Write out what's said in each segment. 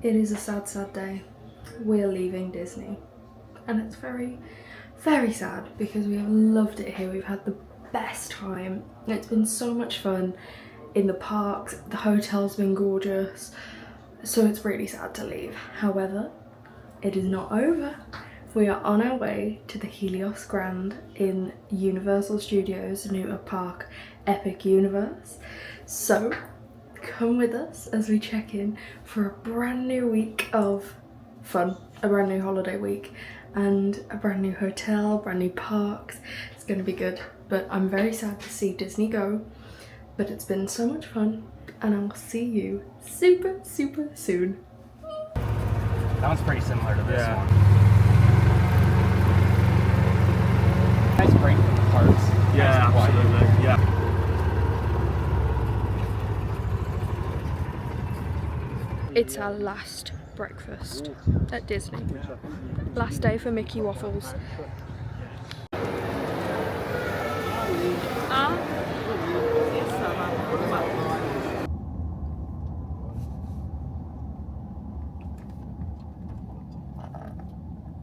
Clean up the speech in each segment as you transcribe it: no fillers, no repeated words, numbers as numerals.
It is a sad, sad day. We're leaving Disney. And it's very, very sad because we have loved it here. We've had the best time. It's been so much fun in the parks. The hotel's been gorgeous. So it's really sad to leave. However, it is not over. We are on our way to the Helios Grand in Universal Studios New Park Epic Universe. So come with us as we check in for a brand new week of fun, a brand new holiday week, and a brand new hotel, brand new parks. It's going to be good, but I'm very sad to see Disney go, but it's been so much fun, and I'll see you super, super soon. That one's pretty similar to this one. Nice break from the parks. Yeah, nice absolutely. Yeah. It's our last breakfast at Disney. Last day for Mickey Waffles.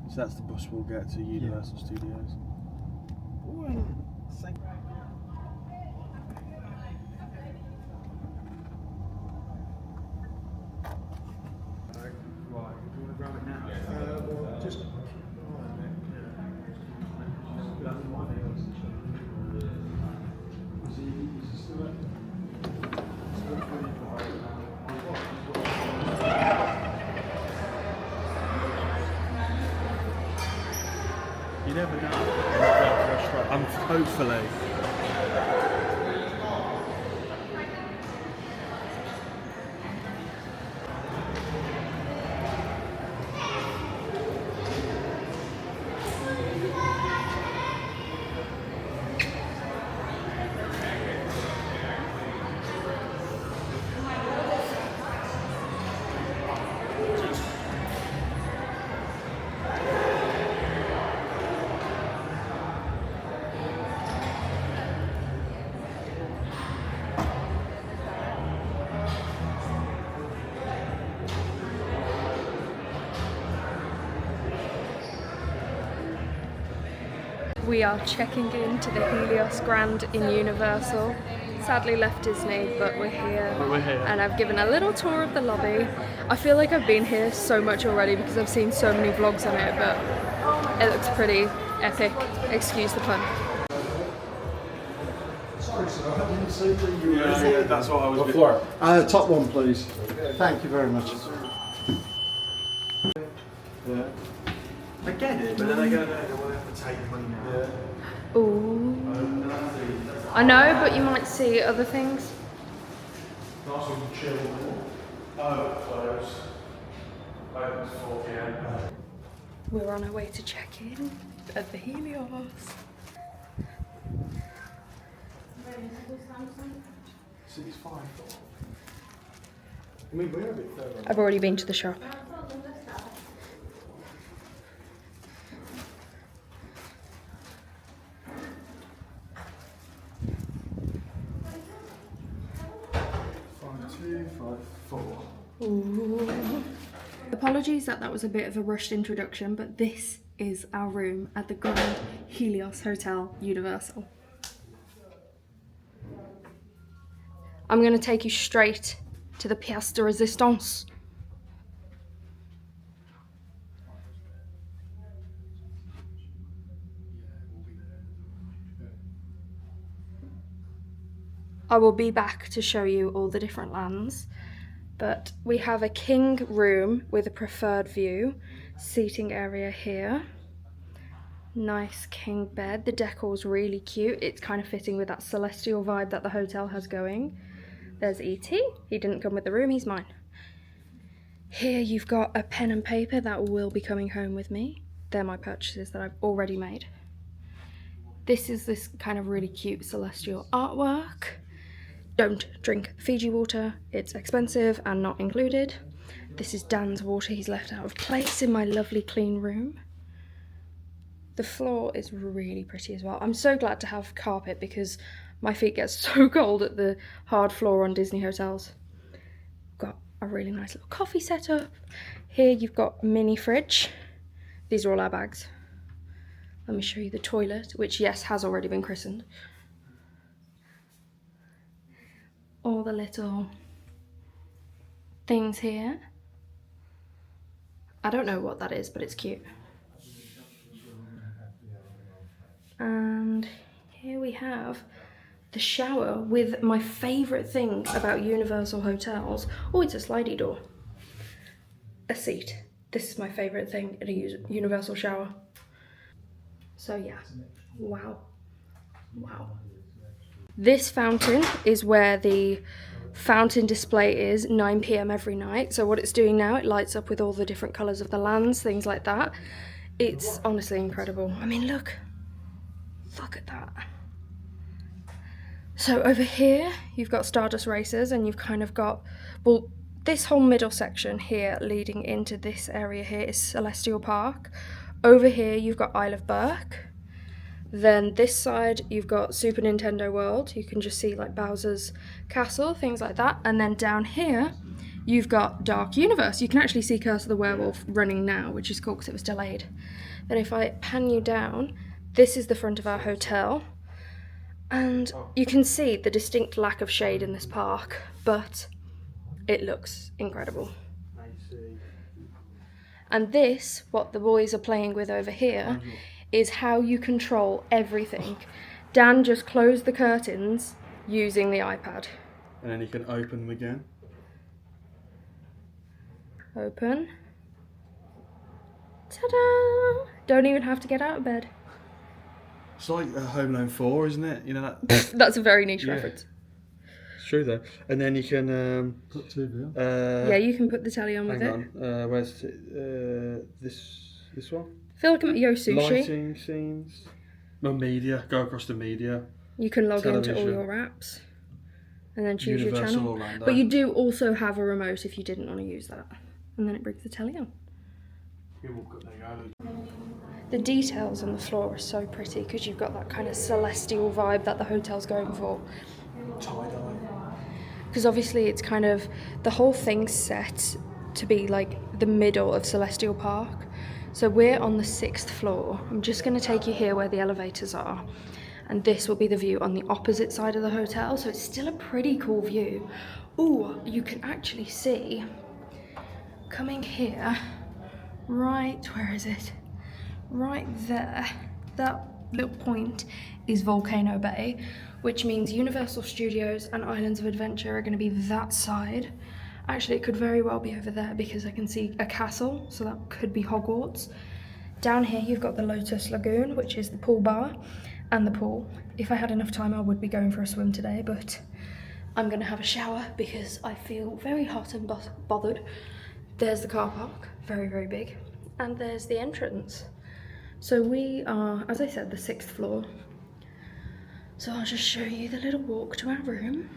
So that's the bus we'll get to Universal Studios. You never know. I'm hopefully. We are checking into the Helios Grand in Universal. Sadly left Disney, but we're here. And I've given a little tour of the lobby. I feel like I've been here so much already because I've seen so many vlogs on it, but it looks pretty epic. Excuse the pun. Yeah, that's what I was. Floor. Top one, please. Thank you very much. Yeah. I get it, but then I go there and I want to have to take money now. Yeah. Ooh. I know, but you might see other things. Nice and chill. Oh, close. Opens 4 PM. We're on our way to check in at the Helios. 65. I mean, we're a bit further. I've already been to the shop. Ooh. Apologies that was a bit of a rushed introduction, but this is our room at the Grand Helios Hotel Universal. I'm going to take you straight to the pièce de résistance. I will be back to show you all the different lands, but we have a king room with a preferred view, seating area here. Nice king bed. The decor's really cute. It's kind of fitting with that celestial vibe that the hotel has going. There's E.T. He didn't come with the room, he's mine. Here you've got a pen and paper that will be coming home with me. They're my purchases that I've already made. This is this kind of really cute celestial artwork. Don't drink Fiji water, it's expensive and not included. This is Dan's water, he's left out of place in my lovely clean room. The floor is really pretty as well. I'm so glad to have carpet because my feet get so cold at the hard floor on Disney hotels. Got a really nice little coffee setup. Here you've got a mini fridge. These are all our bags. Let me show you the toilet, which yes, has already been christened. All the little things here. I don't know what that is, but it's cute. And here we have the shower with my favourite thing about Universal hotels. Oh, it's a slidey door. A seat. This is my favourite thing in a Universal shower. So yeah, wow, wow. This fountain is where the fountain display is, 9 PM every night. So what it's doing now, it lights up with all the different colours of the lands, things like that. It's honestly incredible. I mean, look at that. So over here, you've got Stardust Racers, and you've kind of got, well, this whole middle section here leading into this area here is Celestial Park. Over here, you've got Isle of Berk. Then this side, you've got Super Nintendo World. You can just see like Bowser's castle, things like that. And then down here, you've got Dark Universe. You can actually see Curse of the Werewolf running now, which is cool because it was delayed. Then if I pan you down, this is the front of our hotel. And you can see the distinct lack of shade in this park, but it looks incredible. And this, what the boys are playing with over here, is how you control everything. Dan just closed the curtains using the iPad. And then you can open them again. Open. Ta-da! Don't even have to get out of bed. It's like Home Alone 4, isn't it? You know that? That's a very niche reference. It's true though. And then you can Put TV on. Yeah, you can put the telly on with hang it. on. Where's this one? I feel like I'm at Yo Sushi. Lighting scenes. No, media. Go across to media. You can log into all Television. your apps and then choose your Universal channel. Orlando. But you do also have a remote if you didn't want to use that. And then it brings the telly on. The details on the floor are so pretty because you've got that kind of celestial vibe that the hotel's going for. Because obviously it's kind of, the whole thing's set to be like the middle of Celestial Park. So we're on the 6th floor. I'm just going to take you here where the elevators are. And this will be the view on the opposite side of the hotel. So it's still a pretty cool view. Ooh, you can actually see, coming here, right, where is it? Right there, that little point is Volcano Bay, which means Universal Studios and Islands of Adventure are going to be that side. Actually, it could very well be over there because I can see a castle, so that could be Hogwarts. Down here, you've got the Lotus Lagoon, which is the pool bar and the pool. If I had enough time, I would be going for a swim today, but I'm going to have a shower because I feel very hot and bothered. There's the car park, very, very big, and there's the entrance. So we are, as I said, the 6th floor. So I'll just show you the little walk to our room.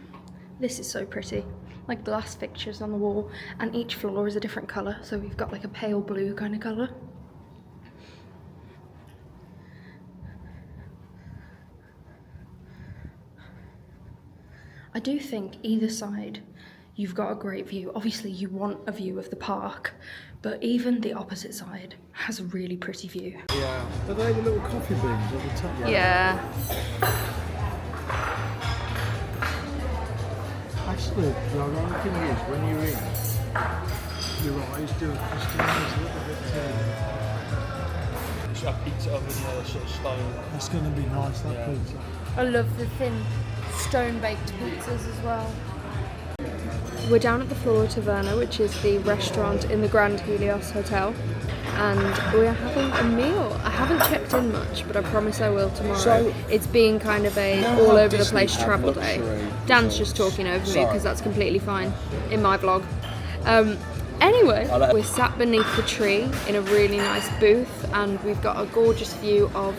This is so pretty, like glass fixtures on the wall, and each floor is a different colour. So we've got like a pale blue kind of colour. I do think either side you've got a great view. Obviously you want a view of the park, but even the opposite side has a really pretty view. Yeah. Are they the little coffee beans at the top? Yeah. Actually, the ironic thing is, when you're in, your eyes do just a little bit. I picked it up in a sort of stone. That's going to be nice, that pizza. I love the thin stone-baked pizzas as well. We're down at the Flora Taverna, which is the restaurant in the Grand Helios Hotel, and we are having a meal. I haven't checked in much, but I promise I will tomorrow. So, it's being kind of a all over the place travel day. Dan's just talking over me because that's completely fine in my vlog. Anyway, we're sat beneath the tree in a really nice booth, and we've got a gorgeous view of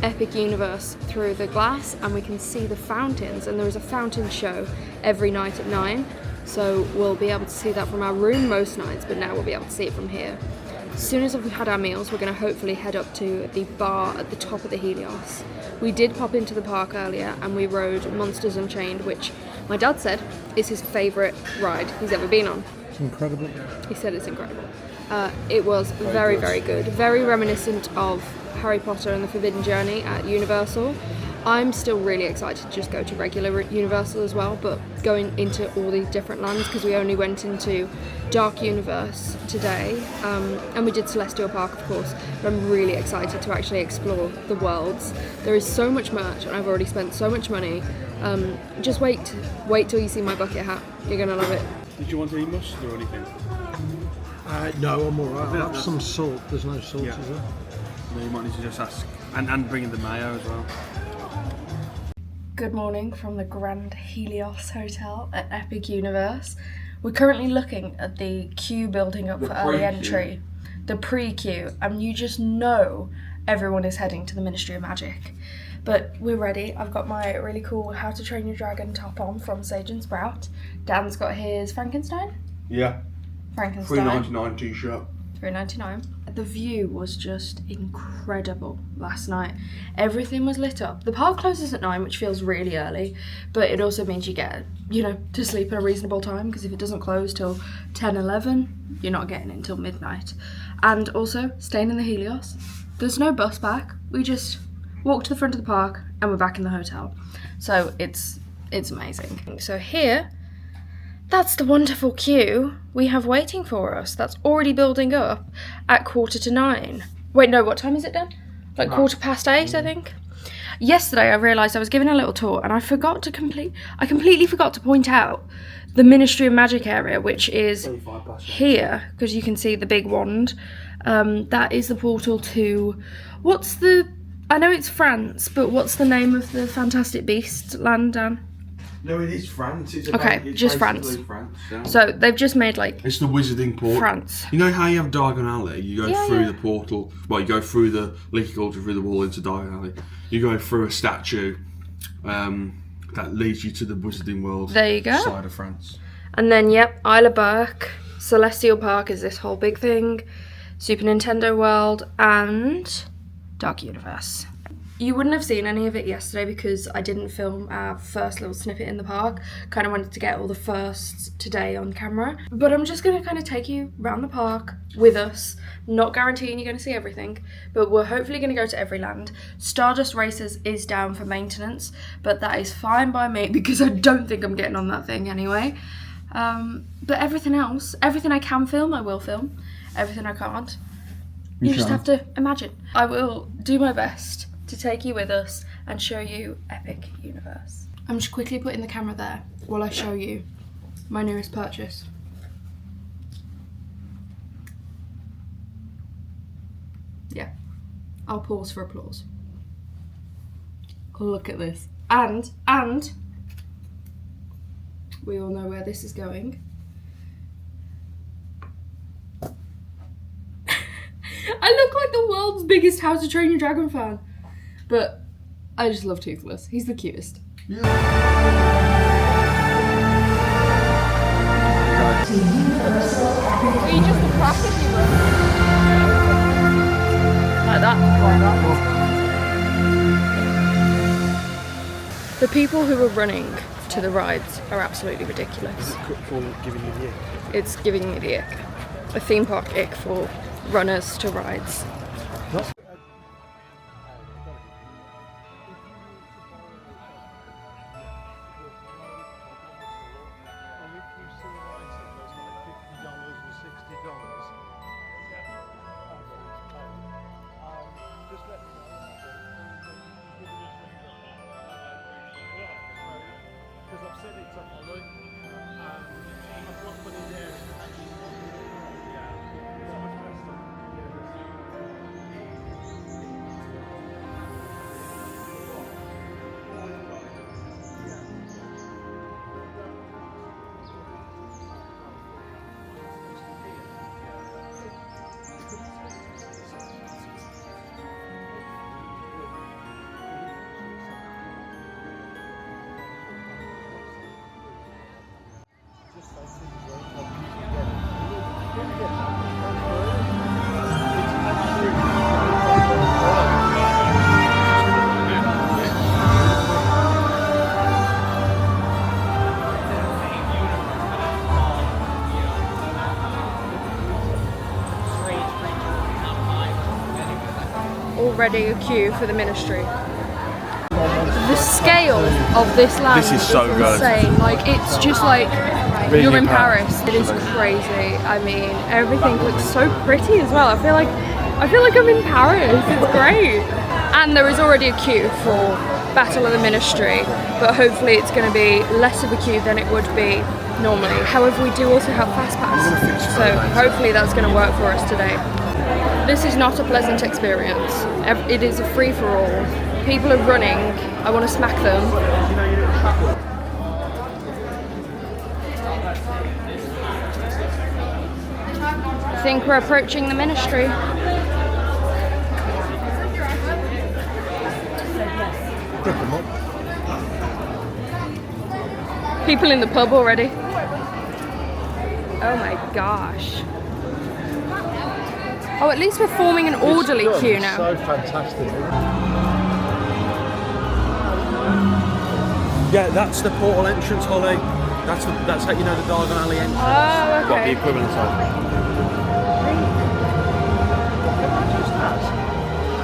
Epic Universe through the glass, and we can see the fountains, and there is a fountain show every night at 9, so we'll be able to see that from our room most nights, but now we'll be able to see it from here. As soon as we've had our meals, we're going to hopefully head up to the bar at the top of the Helios. We did pop into the park earlier and we rode Monsters Unchained, which my dad said is his favourite ride he's ever been on. It's incredible. He said it's incredible. It was very, very good. Very reminiscent of Harry Potter and the Forbidden Journey at Universal. I'm still really excited to just go to regular Universal as well, but going into all these different lands, because we only went into Dark Universe today, and we did Celestial Park, of course, but I'm really excited to actually explore the worlds. There is so much merch, and I've already spent so much money. Just wait till you see my bucket hat. You're gonna love it. Did you want any mustard or anything? No, I'm alright. I'll have some salt. There's no salt, is there? No, you might need to just ask. And bring in the mayo as well. Good morning from the Grand Helios Hotel at Epic Universe. We're currently looking at the queue building up for early entry. The pre-queue, and you just know everyone is heading to the Ministry of Magic. But we're ready. I've got my really cool How to Train Your Dragon top on from Sage and Sprout. Dan's got his Frankenstein? Yeah. Frankenstein. $3.99 t-shirt. $3.99. The view was just incredible last night. Everything was lit up. The park closes at 9, which feels really early, but it also means you get, to sleep at a reasonable time, because if it doesn't close till 10, 11, you're not getting in until midnight. And also, staying in the Helios, there's no bus back. We just walk to the front of the park and we're back in the hotel. So it's amazing. So here, that's the wonderful queue we have waiting for us. That's already building up at 9:15. Wait, no, what time is it then? Like 8:15, I think. Yesterday I realised I was giving a little tour and I completely forgot to point out the Ministry of Magic area, which is here, because you can see the big wand. That is the portal to, I know it's France, but what's the name of the Fantastic Beasts land, Dan? No, it is France. It's just France. Yeah. So they've just made It's the Wizarding Port. France. You know how you have Diagon Alley? You go through the portal. Well, you go through the Leaky Culture, through the wall into Diagon Alley. You go through a statue that leads you to the Wizarding World. There you go. Side of France. And then, Isle of Berk, Celestial Park is this whole big thing, Super Nintendo World, and Dark Universe. You wouldn't have seen any of it yesterday because I didn't film our first little snippet in the park. Kind of wanted to get all the firsts today on camera. But I'm just going to kind of take you around the park with us. Not guaranteeing you're going to see everything, but we're hopefully going to go to every land. Stardust Racers is down for maintenance, but that is fine by me because I don't think I'm getting on that thing anyway. But everything else, everything I can film, I will film. Everything I can't, you just have to imagine. I will do my best to take you with us and show you Epic Universe. I'm just quickly putting the camera there while I show you my newest purchase. Yeah, I'll pause for applause. Look at this. And we all know where this is going. I look like the world's biggest How to Train Your Dragon fan. But I just love Toothless. He's the cutest. Yeah. Are you just a crackers, you bro? Like that? The people who are running to the rides are absolutely ridiculous. Is it for giving you the ick? It's giving me the ick. A theme park ick for runners to rides. already a queue for the ministry. The scale of this land This is so good. insane. Like, it's just like Really you're in Paris. Paris. It is crazy. I mean, everything looks so pretty as well. I feel like I'm in Paris. It's great. And there is already a queue for Battle of the Ministry, but hopefully it's going to be less of a queue than it would be normally. However, we do also have fast pass, so hopefully that's going to work for us today. This is not a pleasant experience. It is a free-for-all. People are running. I want to smack them. I think we're approaching the ministry. People in the pub already. Oh my gosh. Oh, at least we're forming an orderly queue now. So fantastic. Yeah, that's the portal entrance, Holly. That's how you know the Diagon Alley entrance. Oh, What the okay. equivalent of?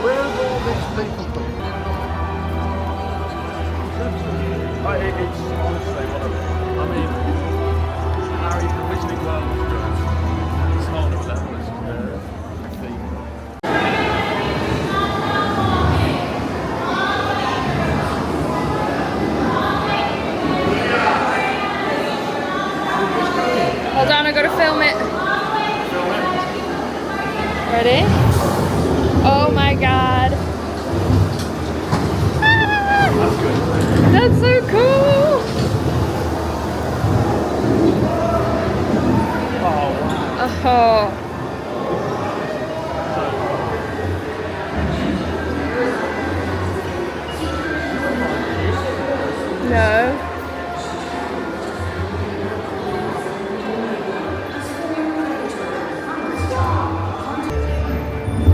Where have all these people come? It's honestly one of them. I mean, Harry, the Wizarding World was good. It's not one of them. Hold on, I gotta film it. Ready? Oh my god. Ah, that's so cool. Oh. No.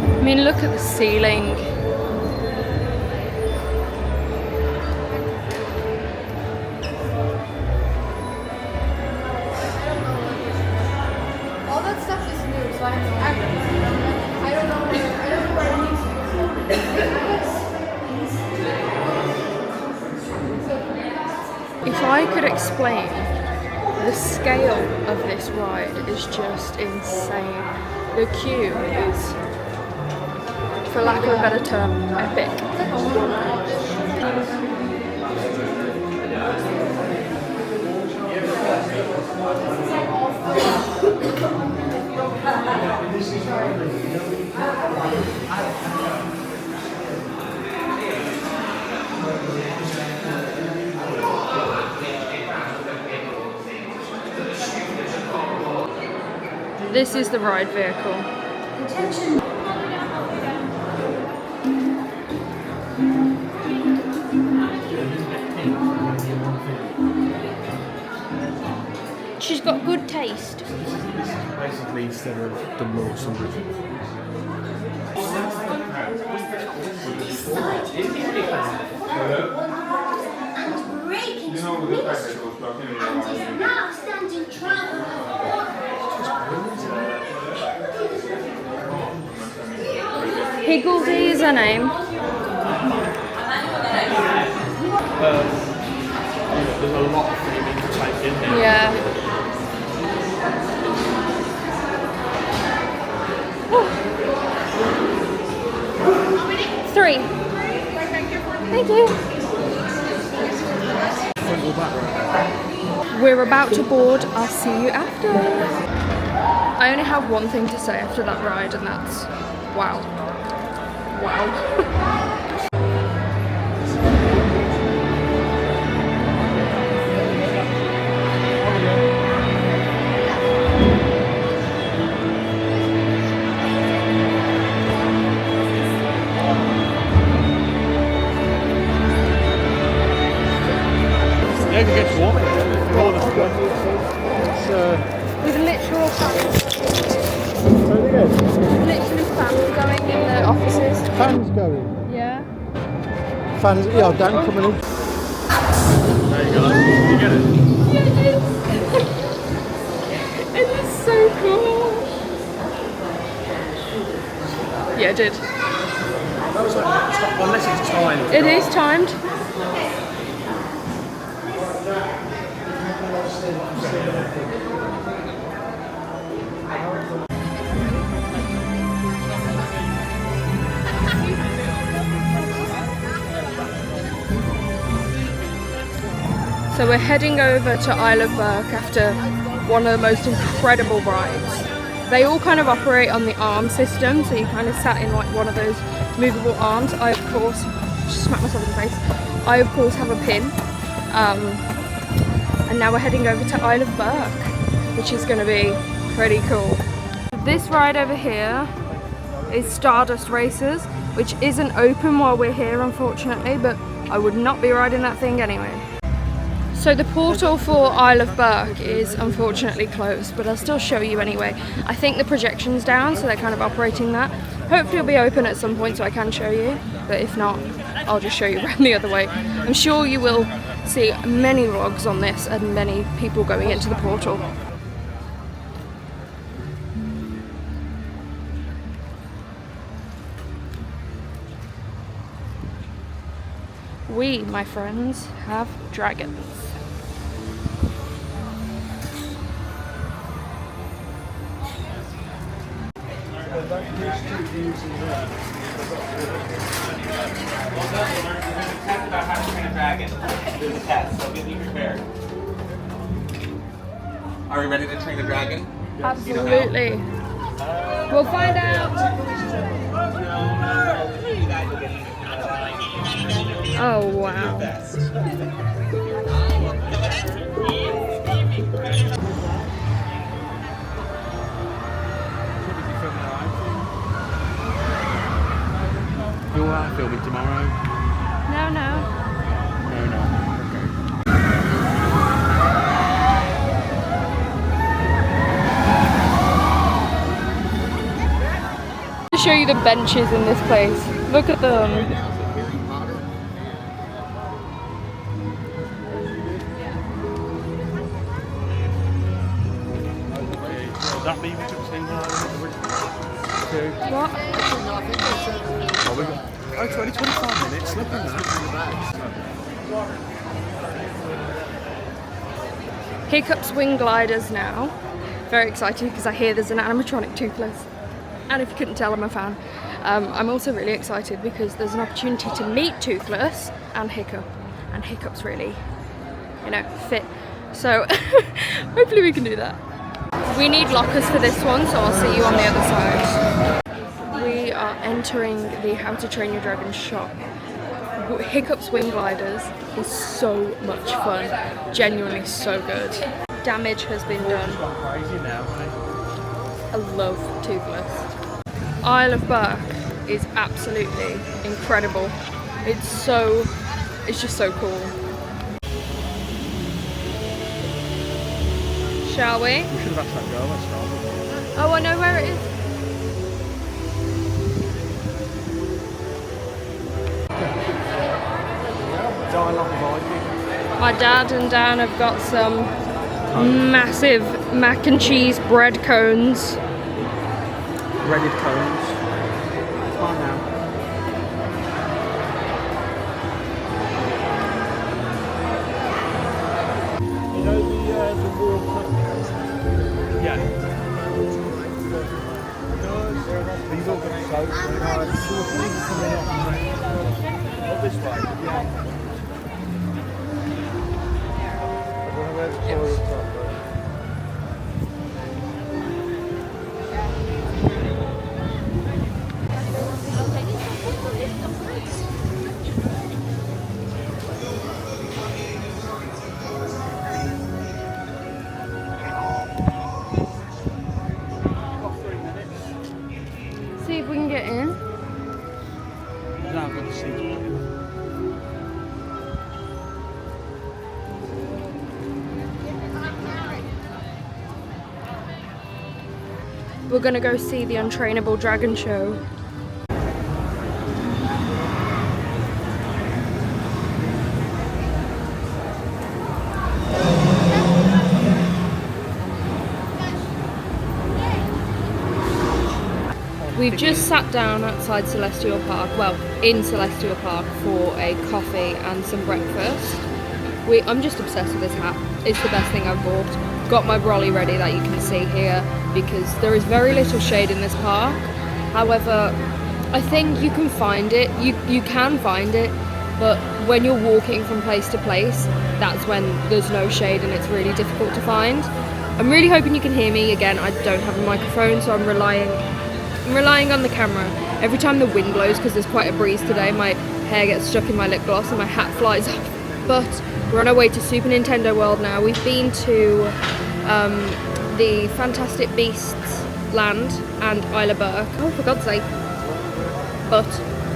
I mean, look at the ceiling. All that stuff is new, so I don't know where it needs to be. If I could explain, the scale of this ride is just insane. The queue is, for lack of a better term, epic. This is the ride vehicle. She's got good taste. Basically, instead of the Monsters Breaking some ministry. And is now standing trial. Higgledy is her name. There's a lot of theming to take in here. Yeah. Three. Thank you. We're about to board. I'll see you after. I only have one thing to say after that ride, and that's wow. Wow. Yeah, it gets warm. With literal fans. Literally fans going in the offices. Fans going. Yeah. Fans, yeah, Dan coming in. There you go. You get it? Yeah, it is so cool. Yeah, I did. Unless it's timed. It is timed. So we're heading over to Isle of Burke after one of the most incredible rides. They all kind of operate on the arm system, so you kind of sat in like one of those movable arms. I of course, just smacked myself in the face. I of course have a pin. And now we're heading over to Isle of Burke, which is going to be pretty cool. This ride over here is Stardust Racers, which isn't open while we're here unfortunately, but I would not be riding that thing anyway. So the portal for Isle of Burke is unfortunately closed, but I'll still show you anyway. I think the projection's down, so they're kind of operating that. Hopefully it'll be open at some point so I can show you, but if not, I'll just show you around the other way. I'm sure you will see many vlogs on this and many people going into the portal. We, my friends, have dragons. About how to train a dragon. There's a test, so get me prepared. Are we ready to train a dragon? Absolutely. We'll find out. Oh wow. You are filming tomorrow? No, no. No. To show you the benches in this place. Look at them. That mean we took the same time? What? Oh, 25 minutes, look at that. Hiccups Winged Gliders now. Very excited because I hear there's an animatronic Toothless. And if you couldn't tell, I'm a fan. I'm also really excited because there's an opportunity to meet Toothless and Hiccup. And Hiccup's really, you know, fit. So hopefully we can do that. We need lockers for this one, so I'll see you on the other side. We are entering the How to Train Your Dragon shop. Hiccups Winged Gliders is so much fun. Genuinely so good. Damage has been done. Crazy now, I love Toothless. Isle of Burke is absolutely incredible. It's just so cool. Shall we? We should have asked that girl at start. Oh, I know where it is. My dad and Dan have got some massive mac and cheese bread cones. Breaded cones. Come on now. You know the World Cup? Yeah. These all got soap. Not this way. Yeah. I don't know where the toilets are. See if we can get in. No, I've got the seat. We're gonna go see the Untrainable Dragon show. We've just sat down outside Celestial Park, well, in Celestial Park for a coffee and some breakfast. I'm just obsessed with this hat. It's the best thing I've bought. Got my brolly ready that you can see here because there is very little shade in this park. However, I think you can find it. You can find it, but when you're walking from place to place, that's when there's no shade and it's really difficult to find. I'm really hoping you can hear me. Again, I don't have a microphone, so I'm relying on the camera. Every time the wind blows, because there's quite a breeze today, my hair gets stuck in my lip gloss and my hat flies off. But we're on our way to Super Nintendo World now. We've been to the Fantastic Beasts Land and Isla Burke. Oh, for God's sake. But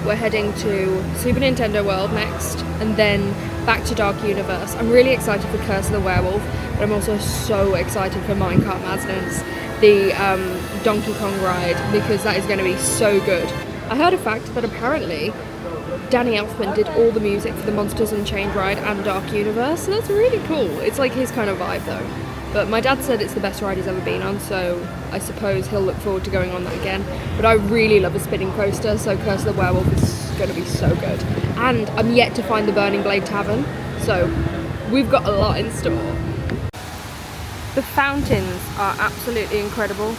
we're heading to Super Nintendo World next, and then back to Dark Universe. I'm really excited for Curse of the Werewolf, but I'm also so excited for Minecart Madness, the Donkey Kong ride, because that is going to be so good. I heard a fact that apparently Danny Elfman did all the music for the Monsters Unchained ride and Dark Universe, so that's really cool. It's like his kind of vibe though. But my dad said it's the best ride he's ever been on, so I suppose he'll look forward to going on that again. But I really love a spinning coaster, so Curse of the Werewolf is going to be so good. And I'm yet to find the Burning Blade Tavern, so we've got a lot in store. The fountains are absolutely incredible.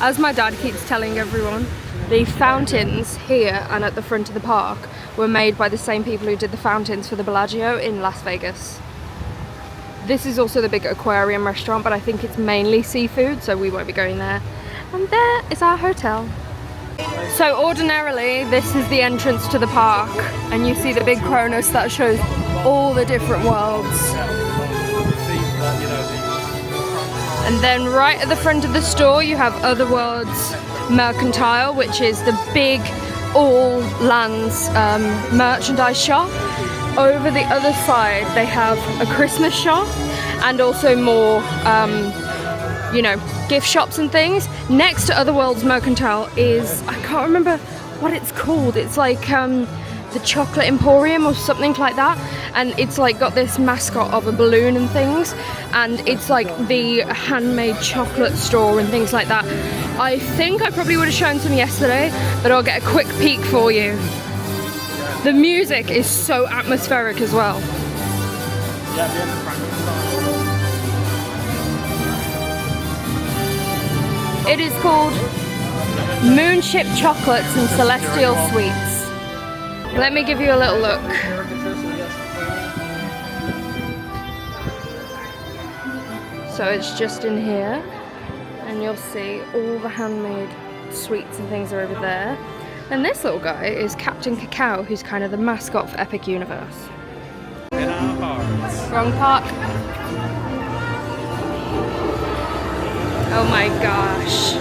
As my dad keeps telling everyone, the fountains here and at the front of the park were made by the same people who did the fountains for the Bellagio in Las Vegas. This is also the big aquarium restaurant, but I think it's mainly seafood, so we won't be going there. And there is our hotel. So ordinarily, this is the entrance to the park, and you see the big Kronos that shows all the different worlds. And then right at the front of the store, you have Otherworlds Mercantile, which is the big all lands merchandise shop. Over the other side, they have a Christmas shop and also more, you know, gift shops and things. Next to Otherworlds Mercantile is, I can't remember what it's called. It's like the Chocolate Emporium or something like that. And it's like got this mascot of a balloon and things. And it's like the handmade chocolate store and things like that. I think I probably would have shown some yesterday, but I'll get a quick peek for you. The music is so atmospheric as well. It is called Moonship Chocolates and Celestial Sweets. Let me give you a little look. So it's just in here, and you'll see all the handmade sweets and things are over there. And this little guy is Captain Cacao, who's kind of the mascot for Epic Universe. In our hearts. Wrong park. Oh my gosh.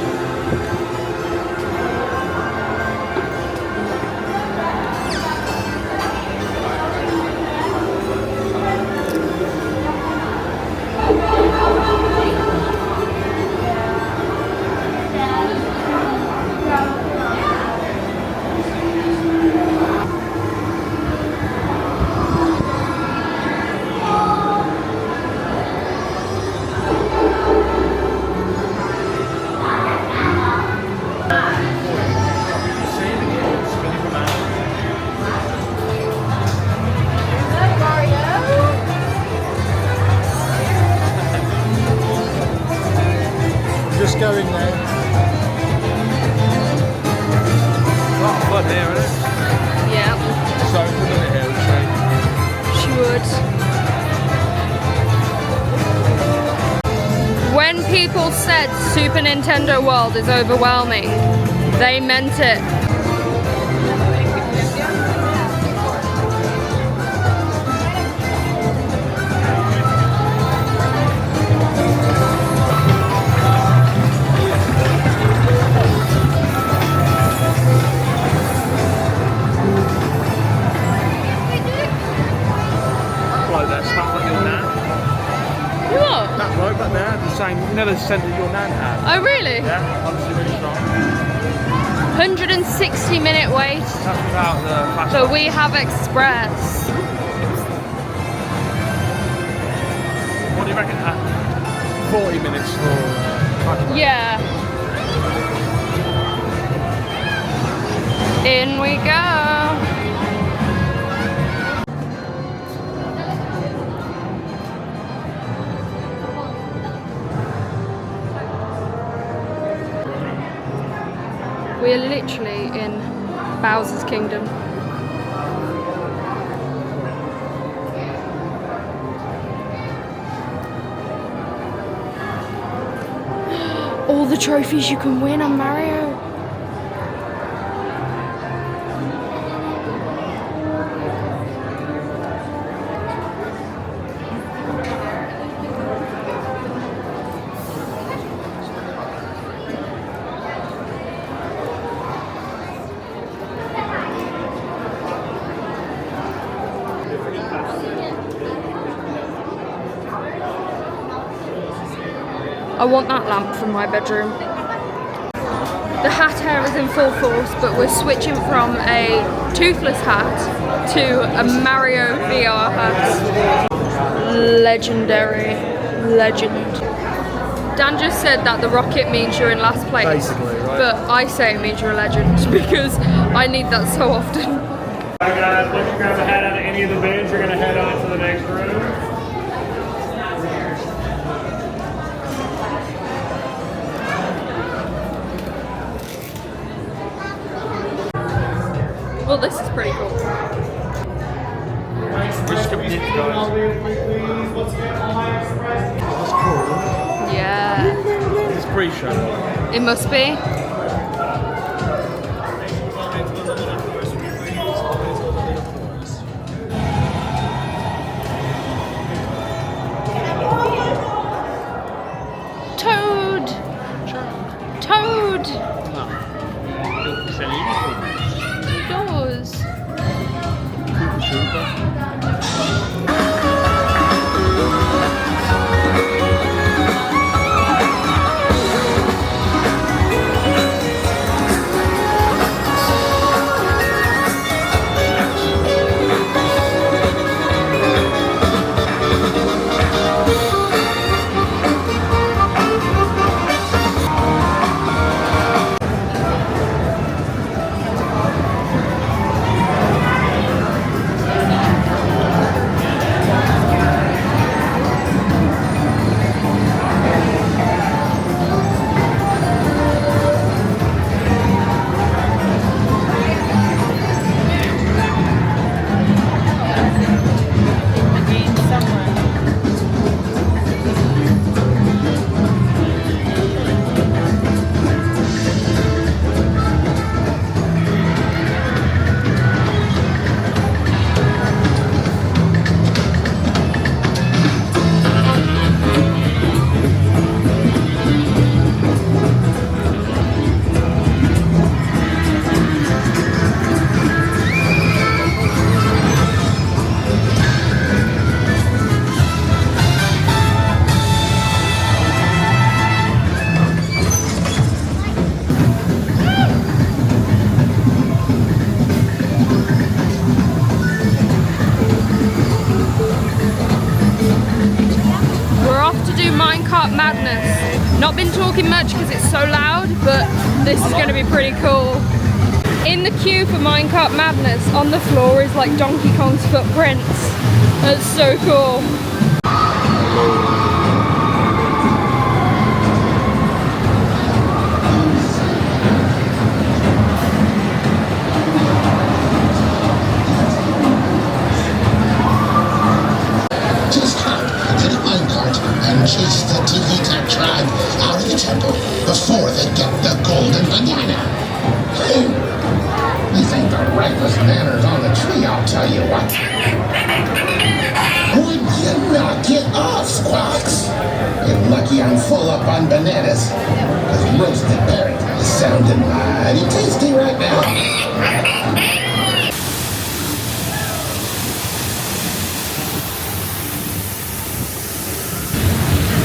Just go in there. A lot of fun here, isn't it? Yeah, So we're doing it here, she would. When people said Super Nintendo World is overwhelming, they meant it. That bloke back there, the same, you know the scent that your nan had? Oh really? Yeah, honestly really strong. 160-minute wait. That's without the fast But we have express. What do you reckon? 40 minutes for fast. Yeah. In we go. We're literally in Bowser's Kingdom. All the trophies you can win on Mario. I want that lamp from my bedroom. The hat hair is in full force, but we're switching from a toothless hat to a Mario VR hat. Legendary. Legend. Dan just said that the rocket means you're in last place. Basically, right. But I say it means you're a legend because I need that so often. Alright guys, once you grab a hat out of any of the bins, you're gonna head on to the next room. Well, this is pretty cool. Yeah. It's pre-show. It must be. Toad! Toad! Doors. Madness. Not been talking much because it's so loud, but this is going to be pretty cool. In the queue for Minecart Madness, on the floor is like Donkey Kong's footprints. That's so cool. Chase the Tickle-Tack tribe out of the temple before they get the golden banana. These ain't the ripest bananas on the tree, I'll tell you what. Would you knock it off, Squawks? You're lucky I'm full up on bananas, because roasted berries is sounding mighty tasty right now.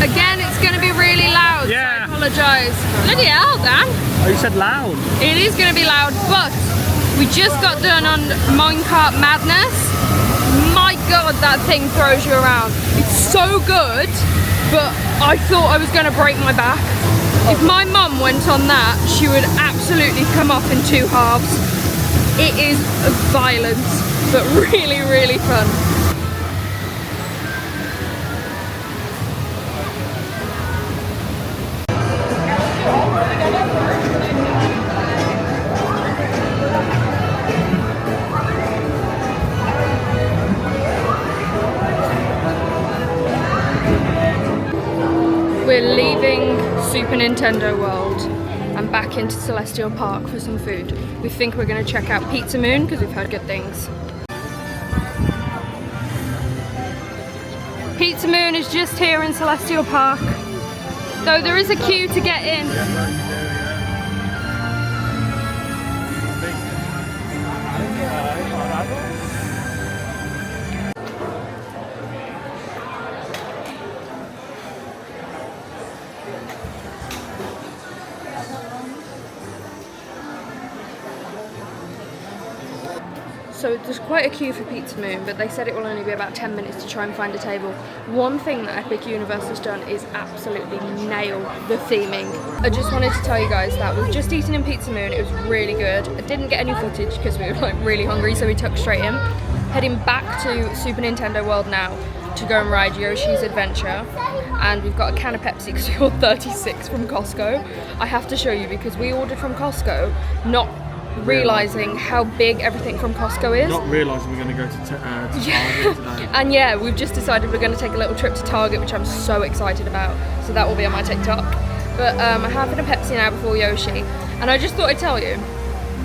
Again, it's going to be really loud, Yeah. so I apologise. Bloody hell, Dan. Oh, you said loud. It is going to be loud, but we just got done on Minecart Madness. My God, that thing throws you around. It's so good, but I thought I was going to break my back. If my mum went on that, she would absolutely come off in two halves. It is violent, but really, really fun. We're leaving Super Nintendo World and back into Celestial Park for some food. We think we're going to check out Pizza Moon because we've heard good things. Pizza Moon is just here in Celestial Park, though there is a queue to get in. So there's quite a queue for Pizza Moon, but they said it will only be about 10 minutes to try and find a table. One thing that Epic Universe has done is absolutely nail the theming. I just wanted to tell you guys that we've just eaten in Pizza Moon. It was really good. I didn't get any footage because we were like really hungry, so we took straight in. Heading back to Super Nintendo World now to go and ride Yoshi's Adventure. And we've got a can of Pepsi because we ordered 36 from Costco. I have to show you because we ordered from Costco, not realising how big everything from Costco is. Not realising we're going to go to Target today. And yeah, we've just decided we're going to take a little trip to Target, which I'm so excited about. So that will be on my TikTok. But I'm having a Pepsi now before Yoshi. And I just thought I'd tell you,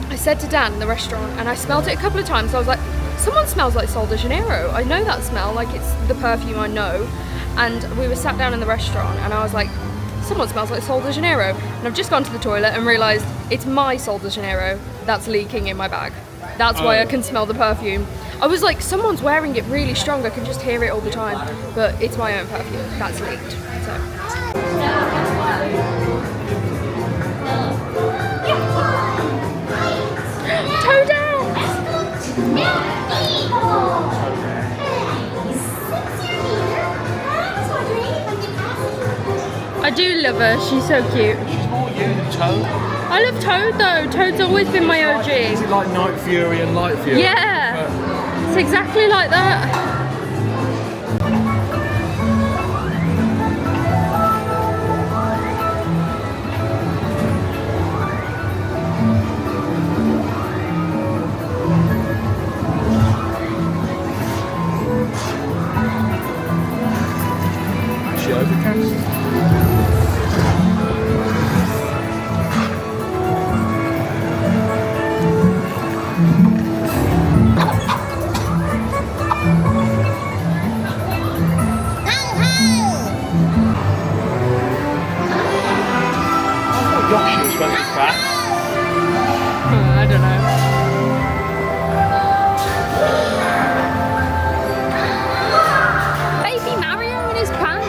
I said to Dan in the restaurant, and I smelled it a couple of times, I was like, someone smells like Sol de Janeiro. I know that smell, like it's the perfume I know. And we were sat down in the restaurant and I was like, someone smells like Sol de Janeiro. And I've just gone to the toilet and realised it's my Sol de Janeiro that's leaking in my bag. That's why I can smell the perfume. I was like, someone's wearing it really strong, I can just hear it all the time. But it's my own perfume that's leaked. So. I do love her, she's so cute. She's more you than Toad. I love Toad though, Toad's always been my OG. Is it like Night Fury and Light Fury? Yeah, it's exactly like that. She overcast. Yoshi was supposed to be fat. I don't know. Baby Mario in his pants.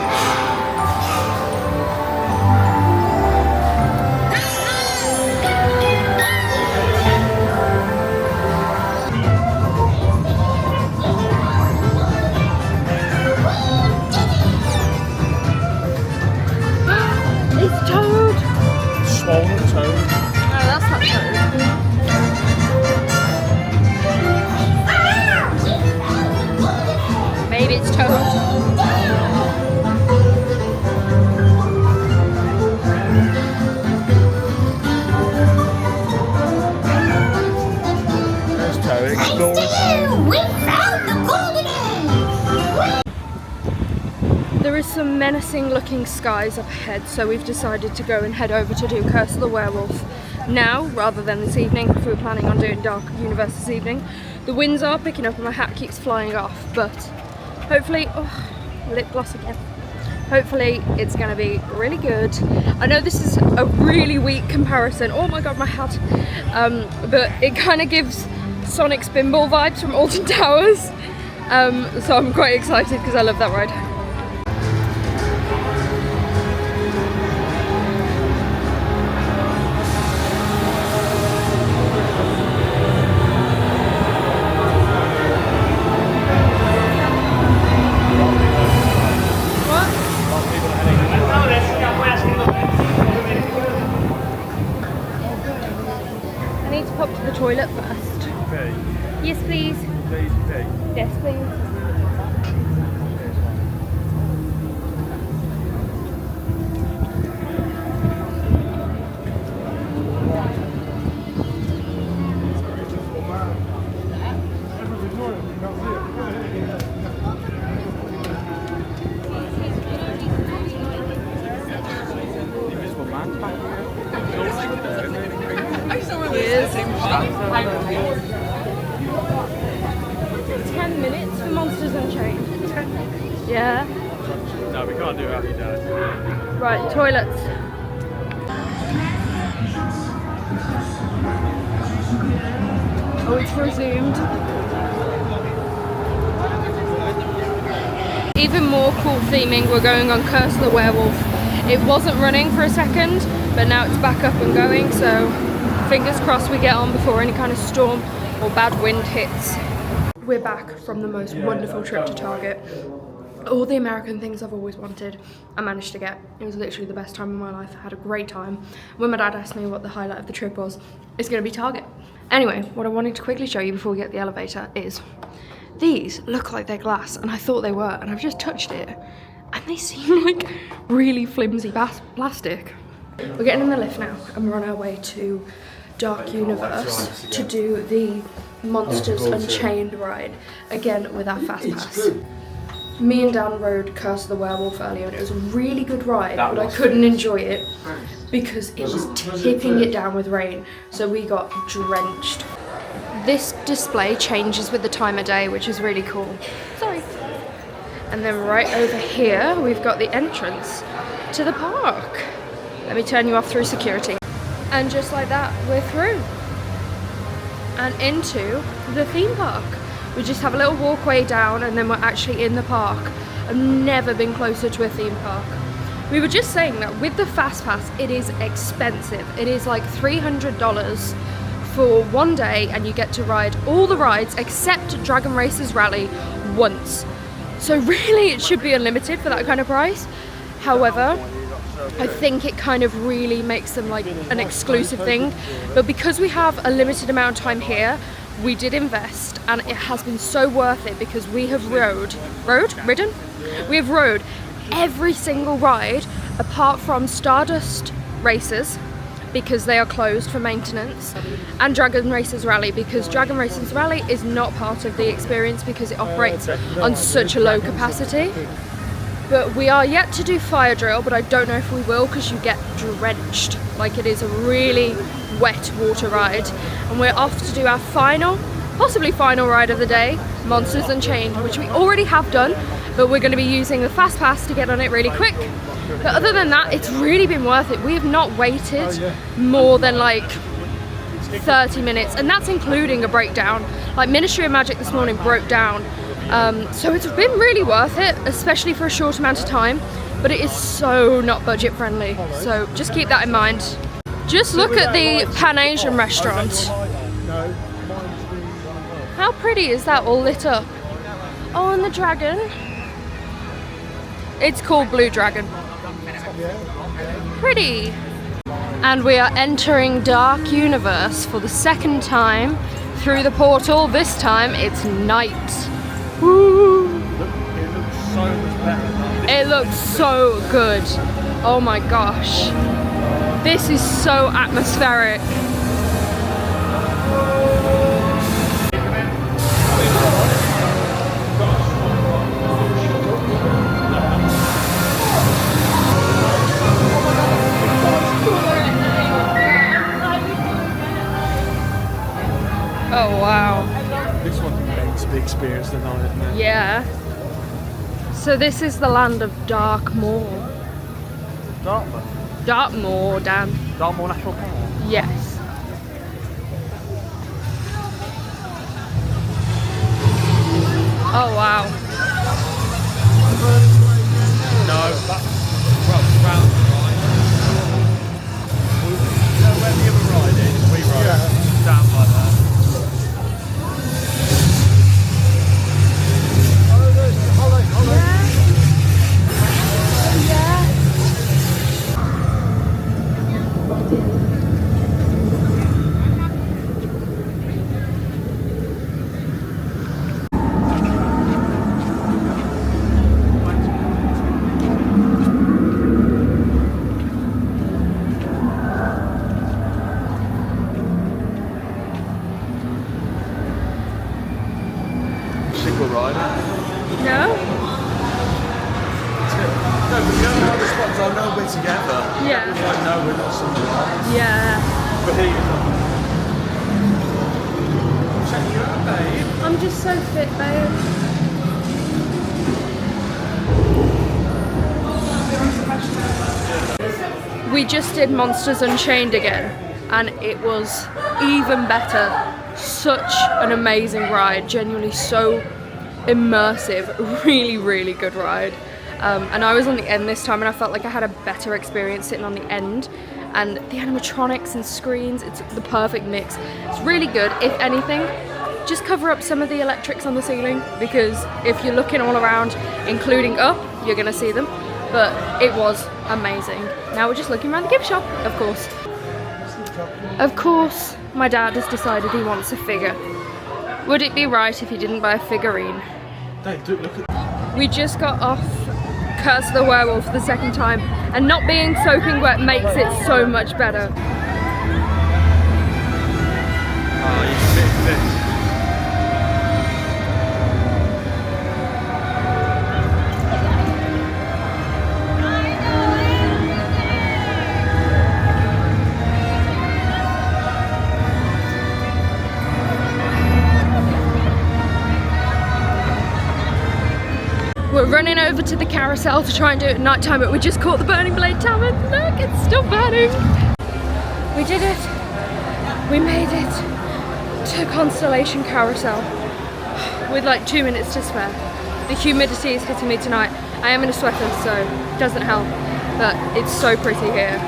It's Toad. Swollen Toad. No, that's not Toad. Maybe it's Toad. There's Toad exploring. We found the golden egg! There is some menacing looking skies up ahead, so we've decided to go and head over to do Curse of the Werewolf now rather than this evening, if we were planning on doing Dark Universe this evening. The winds are picking up and my hat keeps flying off, but hopefully, lip gloss again. Hopefully it's going to be really good. I know this is a really weak comparison. Oh my god, my hat. But it kind of gives Sonic Spinball vibes from Alton Towers. So I'm quite excited because I love that ride. I need to pop to the toilet first. Yeah. No, we can't do it without your dad. Right, toilets. Oh, it's resumed. Even more cool theming, we're going on Curse of the Werewolf. It wasn't running for a second, but now it's back up and going, so fingers crossed we get on before any kind of storm or bad wind hits. We're back from the most wonderful trip to Target. All the American things I've always wanted, I managed to get. It was literally the best time of my life. I had a great time. When my dad asked me what the highlight of the trip was, it's gonna be Target. Anyway, what I wanted to quickly show you before we get the elevator is these look like they're glass, and I thought they were, and I've just touched it, and they seem like really flimsy plastic. We're getting in the lift now, and we're on our way to Dark Universe to do the Monsters Unchained ride, again with our fast pass. Me and Dan rode Curse of the Werewolf earlier, and it was a really good ride, but I couldn't enjoy it because it was tipping it down with rain, so we got drenched. This display changes with the time of day, which is really cool. Sorry. And then right over here, we've got the entrance to the park. Let me turn you off through security. And just like that, we're through. And into the theme park. We just have a little walkway down and then we're actually in the park. I've never been closer to a theme park. We were just saying that with the fast pass, it is expensive. It is like $300 for one day, and you get to ride all the rides except Dragon Racers Rally once. So really it should be unlimited for that kind of price. However, I think it kind of really makes them like an exclusive thing. But because we have a limited amount of time here, we did invest, and it has been so worth it because we have ridden? We have rode every single ride apart from Stardust Racers, because they are closed for maintenance, and Dragon Racers Rally, because Dragon Racers Rally is not part of the experience because it operates on such a low capacity. But we are yet to do Fire Drill, but I don't know if we will because you get drenched. Like, it is a really wet water ride. And we're off to do our final, possibly final ride of the day, Monsters Unchained, which we already have done, but we're going to be using the fast pass to get on it really quick. But other than that, it's really been worth it. We have not waited more than like 30 minutes, and that's including a breakdown. Like Ministry of Magic this morning broke down. So it's been really worth it, especially for a short amount of time, but it is so not budget friendly. So just keep that in mind. Just look at the Pan Asian restaurant. How pretty is that, all lit up? Oh, and the dragon. It's called Blue Dragon. Pretty. And we are entering Dark Universe for the second time through the portal. This time it's night. Woo. It looks so good. Oh my gosh. This is so atmospheric. Oh wow. This one's a big experience tonight, isn't it? Yeah. So this is the land of Darkmoor. Dartmoor. Dartmoor, Dan. Dartmoor National Park. Yes. Oh wow. No, that's round right. You know where the other ride is? We ride down by there. Single rider. No? No, but you know how this one's, I know we're together. Yeah. It's like, no, we're not single riders. Yeah. But here you go. Check you out, babe. I'm just so fit, babe. We just did Monsters Unchained again, and it was even better. Such an amazing ride, genuinely so immersive, really good ride. And I was on the end this time, and I felt like I had a better experience sitting on the end. And the animatronics and screens, it's the perfect mix. It's really good. If anything, just cover up some of the electrics on the ceiling, because if you're looking all around, including up, you're gonna see them. But it was amazing. Now we're just looking around the gift shop, of course. Of course, my dad has decided he wants a figure. Would it be right if he didn't buy a figurine? We just got off Curse of the Werewolf the second time, and not being soaking wet makes it so much better. Oh, you fixed this. We're running over to the carousel to try and do it at night time, but we just caught the Burning Blade Tavern. Look, it's still burning. We did it. We made it to Constellation Carousel with like 2 minutes to spare. The humidity is hitting me tonight. I am in a sweater, so it doesn't help, but it's so pretty here.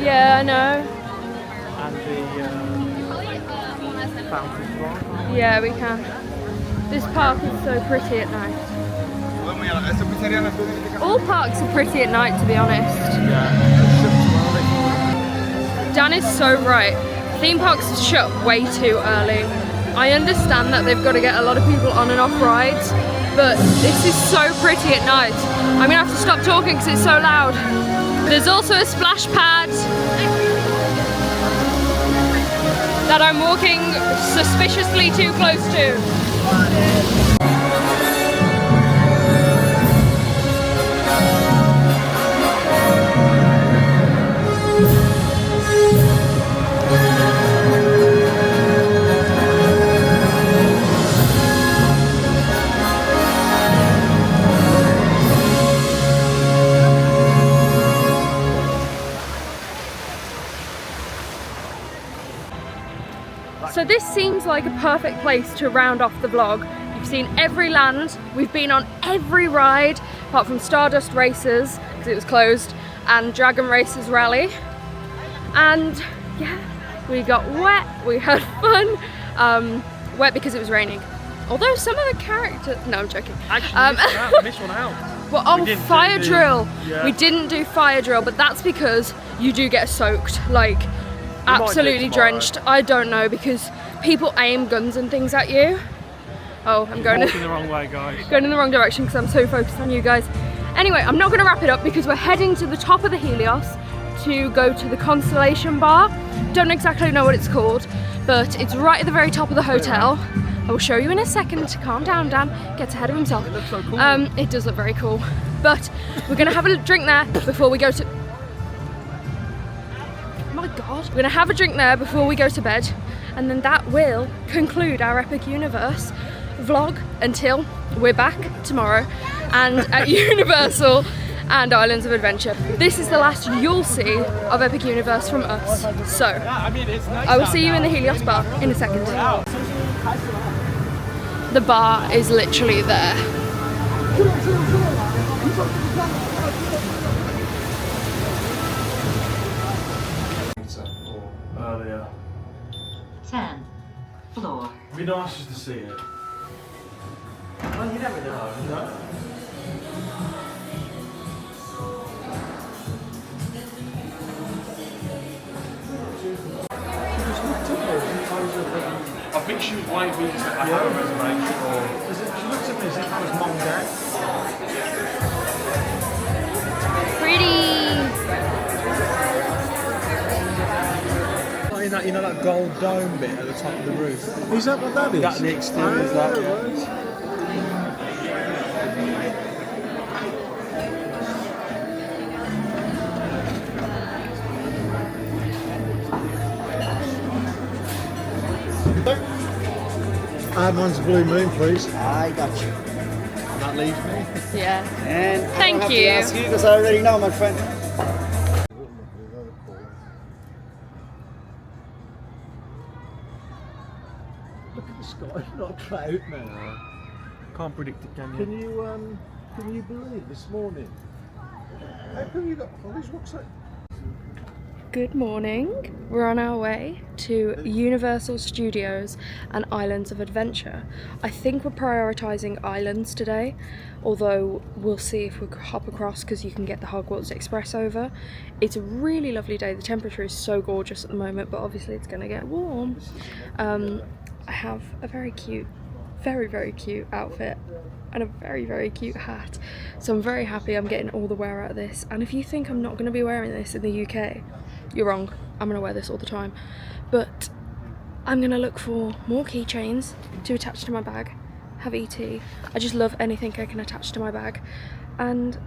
Yeah, I know. And the fountain. Yeah, we can. This park is so pretty at night. All parks are pretty at night, to be honest. Dan is so right. Theme parks shut way too early. I understand that they've got to get a lot of people on and off rides, but this is so pretty at night. I'm gonna have to stop talking because it's so loud. There's also a splash pad that I'm walking suspiciously too close to. So this seems like a perfect place to round off the vlog. You've seen every land, we've been on every ride, apart from Stardust Racers, because it was closed, and Dragon Racers Rally. And yeah, we got wet, we had fun. Wet because it was raining. Although some of the characters, no, I'm joking. Actually, missed one out. Well, oh, fire drill. Yeah. We didn't do fire drill, but that's because you do get soaked, like absolutely drenched. I don't know, because people aim guns and things at you. Oh, I'm going in the wrong way, guys. Going in the wrong direction because I'm so focused on you guys. Anyway, I'm not going to wrap it up because we're heading to the top of the Helios to go to the Constellation Bar. Don't exactly know what it's called, but it's right at the very top of the hotel. I will show you in a second. Calm down, Dan. Gets ahead of himself. It looks so cool. It does look very cool. But we're going to have a drink there before we go to... Oh my God. We're going to have a drink there before we go to bed. And then that will conclude our Epic Universe vlog until we're back tomorrow and at Universal and Islands of Adventure. This is the last you'll see of Epic Universe from us. So, I will see you in the Helios bar in a second. The bar is literally there. Earlier. 10. Floor. It'd be nice just to see it. Oh, you never know. No. I think she was waiting me to say I have a reservation or... She looked at me as if I was mum and dad. Pretty. Like you know that gold dome bit at the top of the roof? Is that what that is? That the exterior is that, yeah. Add one's blue moon, please. I got you. And that leaves me. Yeah. And Thank I don't have you. to ask you because I already know, my friend. Look at the sky, not a cloud now. Can't predict it, can you? Can you believe this morning? How come you got holidays? What's that? Good morning. We're on our way to Universal Studios and Islands of Adventure. I think we're prioritising islands today, although we'll see if we can hop across because you can get the Hogwarts Express over. It's a really lovely day. The temperature is so gorgeous at the moment, but obviously it's going to get warm. I have a very cute, very cute outfit and a very cute hat, so I'm very happy I'm getting all the wear out of this. And if you think I'm not going to be wearing this in the UK, you're wrong. I'm going to wear this all the time, but I'm going to look for more keychains to attach to my bag, have ET. I just love anything I can attach to my bag, and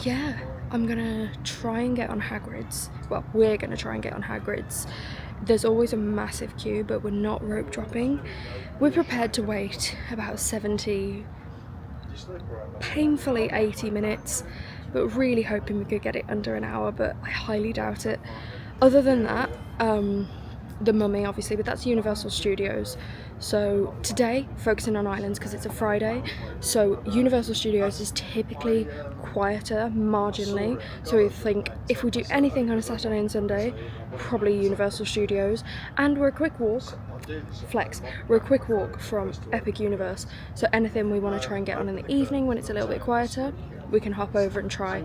yeah, I'm going to try and get on Hagrid's. Well, we're going to try and get on Hagrid's. There's always a massive queue, but we're not rope dropping. We're prepared to wait about 70, painfully 80 minutes, but really hoping we could get it under an hour, but I highly doubt it. Other than that, the Mummy obviously, but that's Universal Studios. So today, focusing on islands because it's a Friday, so Universal Studios is typically quieter, marginally, so we think if we do anything on a Saturday and Sunday, probably Universal Studios, and we're a quick walk, we're a quick walk from Epic Universe, so anything we want to try and get on in the evening when it's a little bit quieter, we can hop over and try.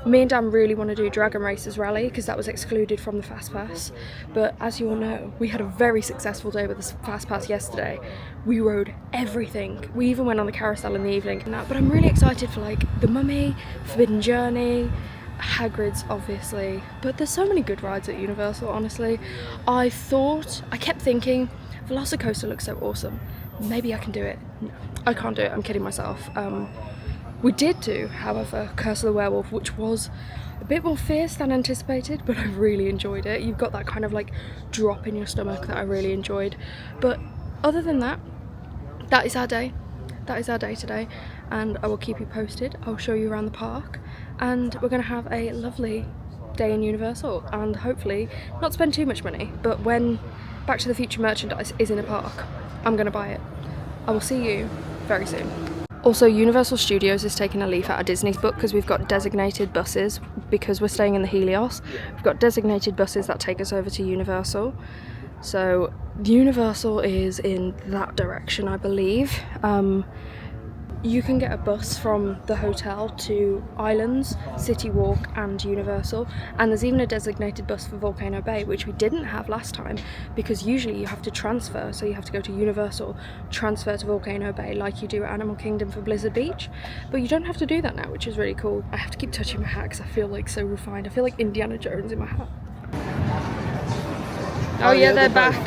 Me and Dan really want to do Dragon Racers Rally because that was excluded from the Fast Pass, but as you all know, we had a very successful day with the Fast Pass yesterday. We rode everything. We even went on the carousel in the evening and that, but I'm really excited for like the Mummy, Forbidden Journey, Hagrid's obviously, but there's so many good rides at Universal, honestly. I kept thinking, Velocicoaster looks so awesome, maybe I can do it. No, I can't do it, I'm kidding myself. We did do, however, Curse of the Werewolf, which was a bit more fierce than anticipated, but I really enjoyed it. You've got that kind of like drop in your stomach that I really enjoyed. But other than that, that is our day. That is our day today, and I will keep you posted. I'll show you around the park, and we're going to have a lovely day in Universal, and hopefully not spend too much money, but when Back to the Future merchandise is in a park, I'm going to buy it. I will see you very soon. Also, Universal Studios is taking a leaf out of Disney's book because we've got designated buses, because we're staying in the Helios. We've got designated buses that take us over to Universal. So Universal is in that direction, I believe. You can get a bus from the hotel to Islands, City Walk and Universal, and there's even a designated bus for Volcano Bay, which we didn't have last time because usually you have to transfer, so you have to go to Universal, transfer to Volcano Bay like you do at Animal Kingdom for Blizzard Beach, but you don't have to do that now, which is really cool. I have to keep touching my hat because I feel like so refined. I feel like Indiana Jones in my hat. Oh yeah, they're back.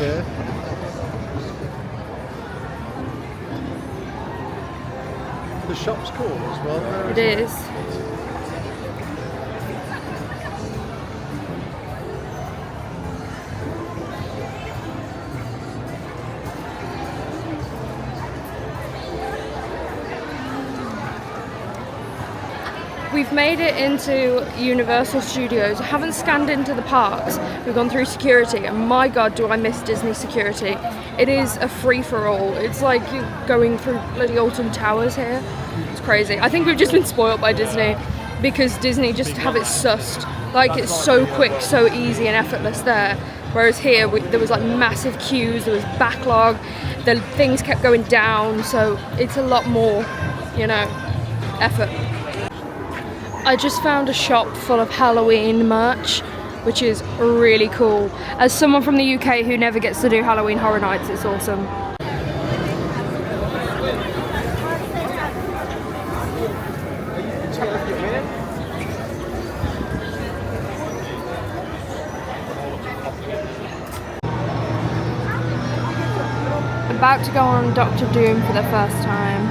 The shop's cool as well. It is. We've made it into Universal Studios. I haven't scanned into the parks. We've gone through security, and my god, do I miss Disney security. It is a free-for-all. It's like you're going through bloody Alton Towers here. It's crazy. I think we've just been spoiled by Disney because Disney just have it sussed. Like, it's so quick, so easy and effortless there. Whereas here, there was like massive queues, there was backlog, the things kept going down, so it's a lot more, you know, effort. I just found a shop full of Halloween merch, which is really cool. As someone from the UK who never gets to do Halloween Horror Nights, it's awesome. About to go on Doctor Doom for the first time.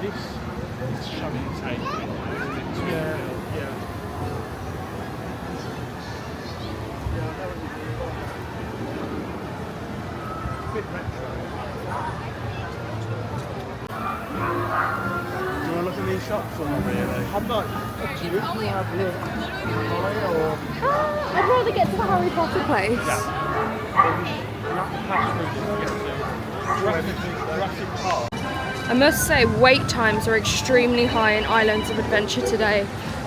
This is showing tape. Yeah. Bit retro. Do you want to look at these shops or not really? I'm not up to you. You have a look. Or I'd rather get to the Harry Potter place. Jurassic Park. I must say, wait times are extremely high in Islands of Adventure today.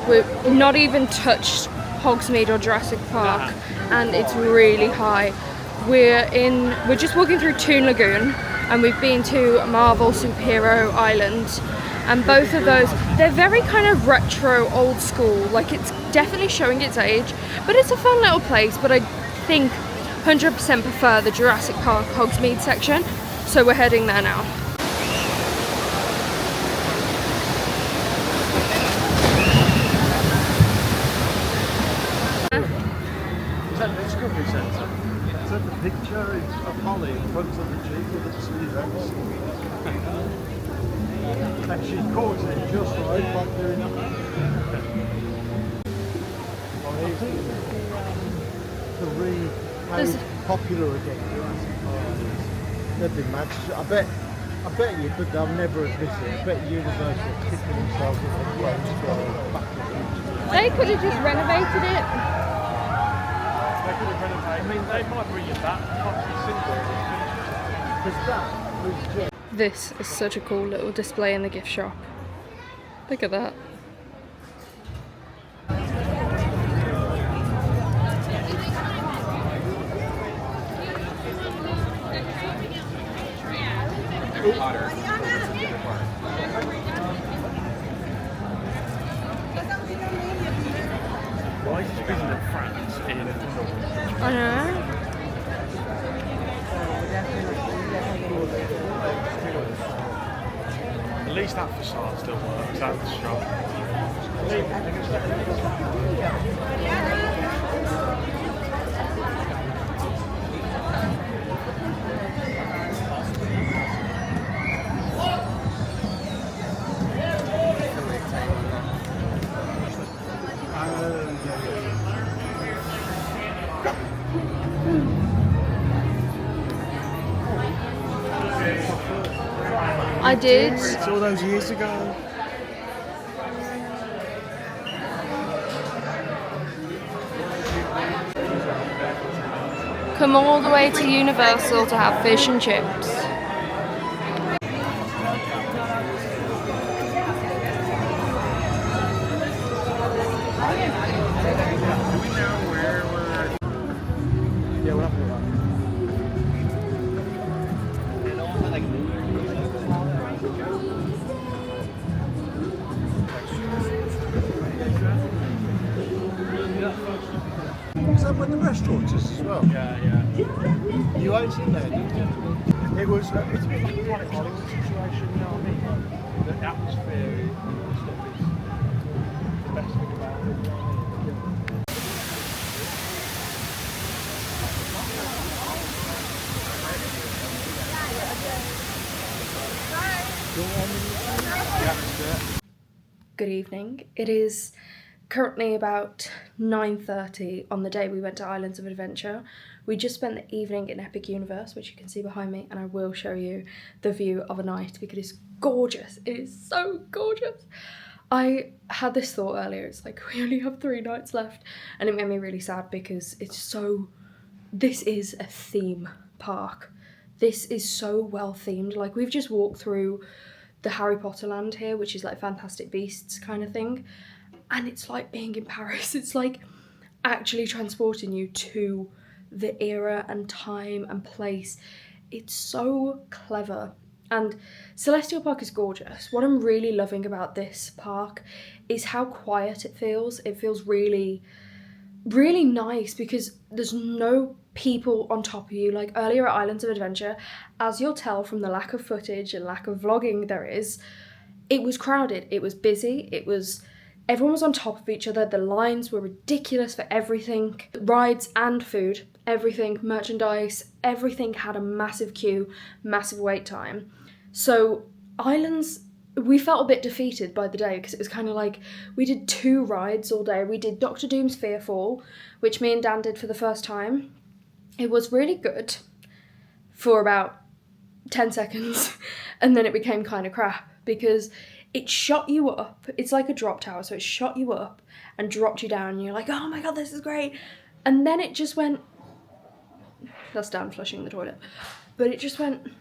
We've not even touched Hogsmeade or Jurassic Park, and it's really high. We're just walking through Toon Lagoon, and we've been to Marvel Superhero Island, and both of those, they're very kind of retro, old school. Like, it's definitely showing its age, but it's a fun little place. But I think 100% prefer the Jurassic Park Hogsmeade section, so we're heading there now. Is that the Discovery Centre? Is that the picture of Holly in front of the Jeep with the T-Rex? And she caught it just right by doing that. to read how popular again Jurassic Park is. They've been mad. I bet you, but they'll never admit it. I bet Universal are kicking themselves in the brains going back to the original. They could have just renovated it. They could have renovated. I mean, they might bring it back. Because that was just... This is such a cool little display in the gift shop. Look at that. Why is this visit France in I know. At least that facade still works, that's strong. I did. It's all those years ago. Come all the way to Universal to have fish and chips. Yeah, we'll have to do Is that when the restaurant is as well? Yeah. You ate in there, didn't you? It was, it's a bit like a Planet Hollywood situation, you know what I mean? The atmosphere and stuff is the best thing about it, you know what I mean? Good evening. It is currently about 9:30 on the day we went to Islands of Adventure. We just spent the evening in Epic Universe, which you can see behind me, and I will show you the view of a night because it's gorgeous. It is so gorgeous. I had this thought earlier, it's like we only have 3 nights left, and it made me really sad because this is a theme park. This is so well themed. Like, we've just walked through the Harry Potter land here, which is like Fantastic Beasts kind of thing, and it's like being in Paris. It's like actually transporting you to the era and time and place. It's so clever. And Celestial Park is gorgeous. What I'm really loving about this park is how quiet it feels. It feels really, really nice because there's no people on top of you. Like earlier at Islands of Adventure, as you'll tell from the lack of footage and lack of vlogging there is, it was crowded, it was busy, everyone was on top of each other, the lines were ridiculous for everything, rides and food, everything, merchandise, everything had a massive queue, massive wait time. So Islands, we felt a bit defeated by the day because it was kind of like we did 2 rides all day. We did Doctor Doom's Fearfall, which me and Dan did for the first time. It was really good for about 10 seconds and then it became kind of crap because it shot you up. It's like a drop tower, so it shot you up and dropped you down and you're like, oh my god, this is great. And then it just went, that's Dan flushing the toilet, but it just went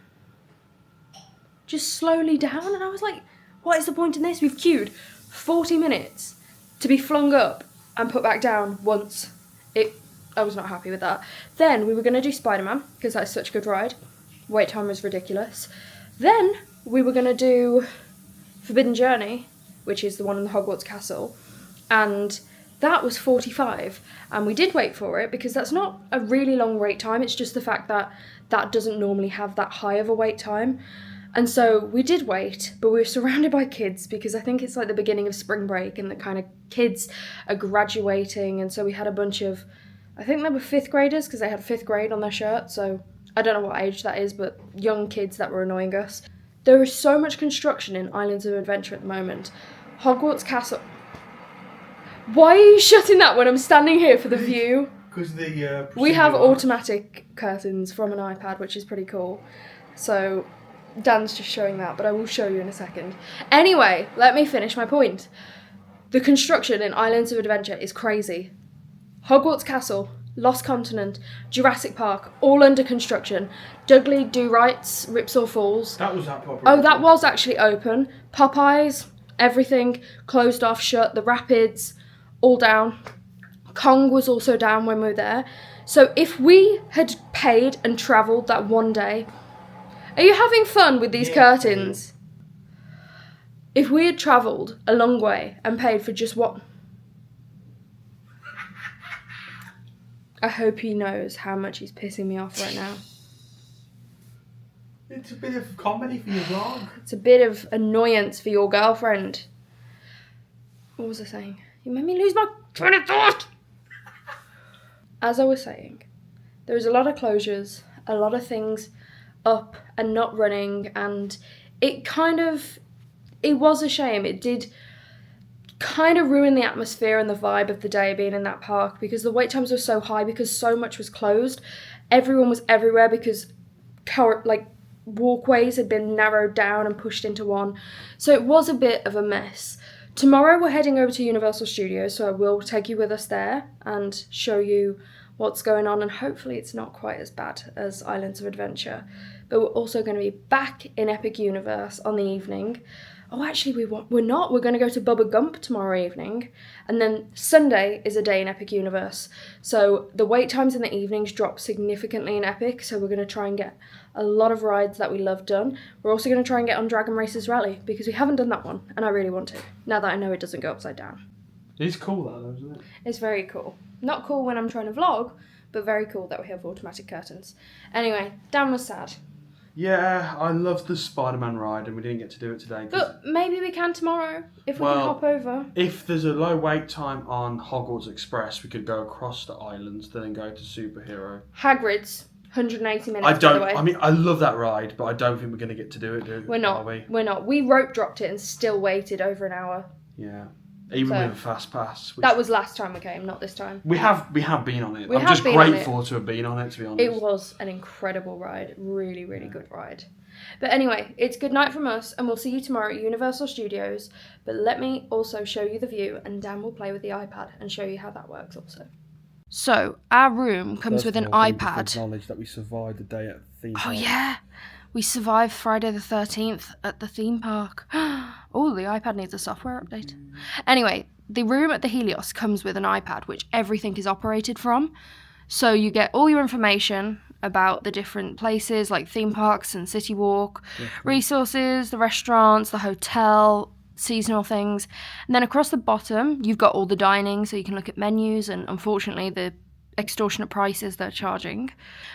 just slowly down and I was like, what is the point in this? We've queued 40 minutes to be flung up and put back down once. I was not happy with that. Then we were going to do Spider-Man because that's such a good ride. Wait time was ridiculous. Then we were going to do Forbidden Journey, which is the one in the Hogwarts Castle, and that was 45, and we did wait for it because that's not a really long wait time, it's just the fact that that doesn't normally have that high of a wait time. And so we did wait, but we were surrounded by kids because I think it's like the beginning of spring break and the kind of kids are graduating, and so we had a bunch of, I think they were 5th graders because they had 5th grade on their shirt, so I don't know what age that is, but young kids that were annoying us. There is so much construction in Islands of Adventure at the moment. Hogwarts Castle. Why are you shutting that when I'm standing here for the view? Because we have automatic curtains from an iPad, which is pretty cool. So Dan's just showing that, but I will show you in a second. Anyway, let me finish my point. The construction in Islands of Adventure is crazy. Hogwarts Castle, Lost Continent, Jurassic Park, all under construction. Dudley Do Right's Ripsaw Falls. That was that property. Oh, that was actually open. Popeyes, everything closed off, shut. The Rapids, all down. Kong was also down when we were there. So if we had paid and travelled that one day... Are you having fun with these curtains? If we had travelled a long way and paid for just what... I hope he knows how much he's pissing me off right now. It's a bit of comedy for your vlog. It's a bit of annoyance for your girlfriend. What was I saying? You made me lose my train of thought! As I was saying, there was a lot of closures, a lot of things up and not running, and it was a shame. It did kind of ruin the atmosphere and the vibe of the day being in that park because the wait times were so high because so much was closed. Everyone was everywhere because walkways had been narrowed down and pushed into one. So it was a bit of a mess. Tomorrow we're heading over to Universal Studios, so I will take you with us there and show you what's going on, and hopefully it's not quite as bad as Islands of Adventure. But we're also going to be back in Epic Universe on the evening. Oh, actually, we're not. We're going to go to Bubba Gump tomorrow evening. And then Sunday is a day in Epic Universe. So the wait times in the evenings drop significantly in Epic. So we're going to try and get a lot of rides that we love done. We're also going to try and get on Dragon Racers Rally because we haven't done that one. And I really want to, now that I know it doesn't go upside down. It's cool though, isn't it? It's very cool. Not cool when I'm trying to vlog, but very cool that we have automatic curtains. Anyway, Dan was sad. Yeah, I love the Spider-Man ride and we didn't get to do it today. But maybe we can tomorrow, if we can hop over. If there's a low wait time on Hogwarts Express, we could go across the islands, then go to Superhero. Hagrid's, 180 minutes, by the way. I mean, I love that ride, but I don't think we're going to get to do it, do We're not. We're not. We rope dropped it and still waited over an hour. Yeah. Even with a fast pass. That was last time we came, not this time. We have been on it. I'm just grateful to have been on it, to be honest. It was an incredible ride. Really, really good ride. But anyway, it's good night from us, and we'll see you tomorrow at Universal Studios. But let me also show you the view, and Dan will play with the iPad and show you how that works also. So, our room comes with an iPad. Knowledge that we survived the day at the theme park. Oh yeah! We survived Friday the 13th at the theme park. Oh, the iPad needs a software update. Anyway, the room at the Helios comes with an iPad, which everything is operated from. So you get all your information about the different places like theme parks and City Walk, resources, the restaurants, the hotel, seasonal things. And then across the bottom, you've got all the dining, so you can look at menus and unfortunately the extortionate prices they're charging.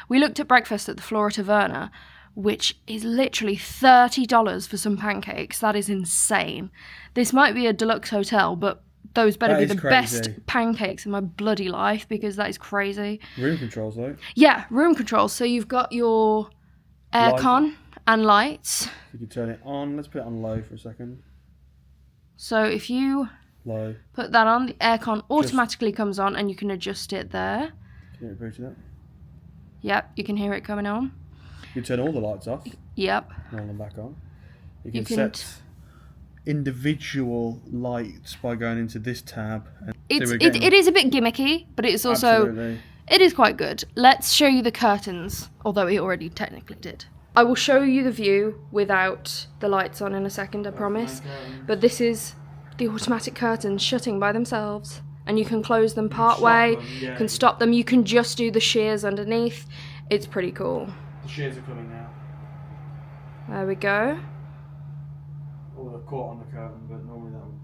We looked at breakfast at the Flora Taverna, which is literally $30 for some pancakes. That is insane. This might be a deluxe hotel, but those better be the best pancakes in my bloody life, because that is crazy. Room controls though. Yeah, room controls. So you've got your aircon and lights. You can turn it on. Let's put it on low for a second. So if you Low. put that on, the aircon automatically comes on and you can adjust it there. Can you boot it up? Yep, you can hear it coming on. You can turn all the lights off. Yep. And all them back on. You You can set individual lights by going into this tab. And it is a bit gimmicky, but it's also Absolutely. it is quite good. Let's show you the curtains, although we already technically did. I will show you the view without the lights on in a second, I promise. But this is the automatic curtains shutting by themselves, and you can close them part way, you can stop them, you can just do the shears underneath. It's pretty cool. The shears are coming now. There we go. Oh, they're caught on the curtain, but normally that would...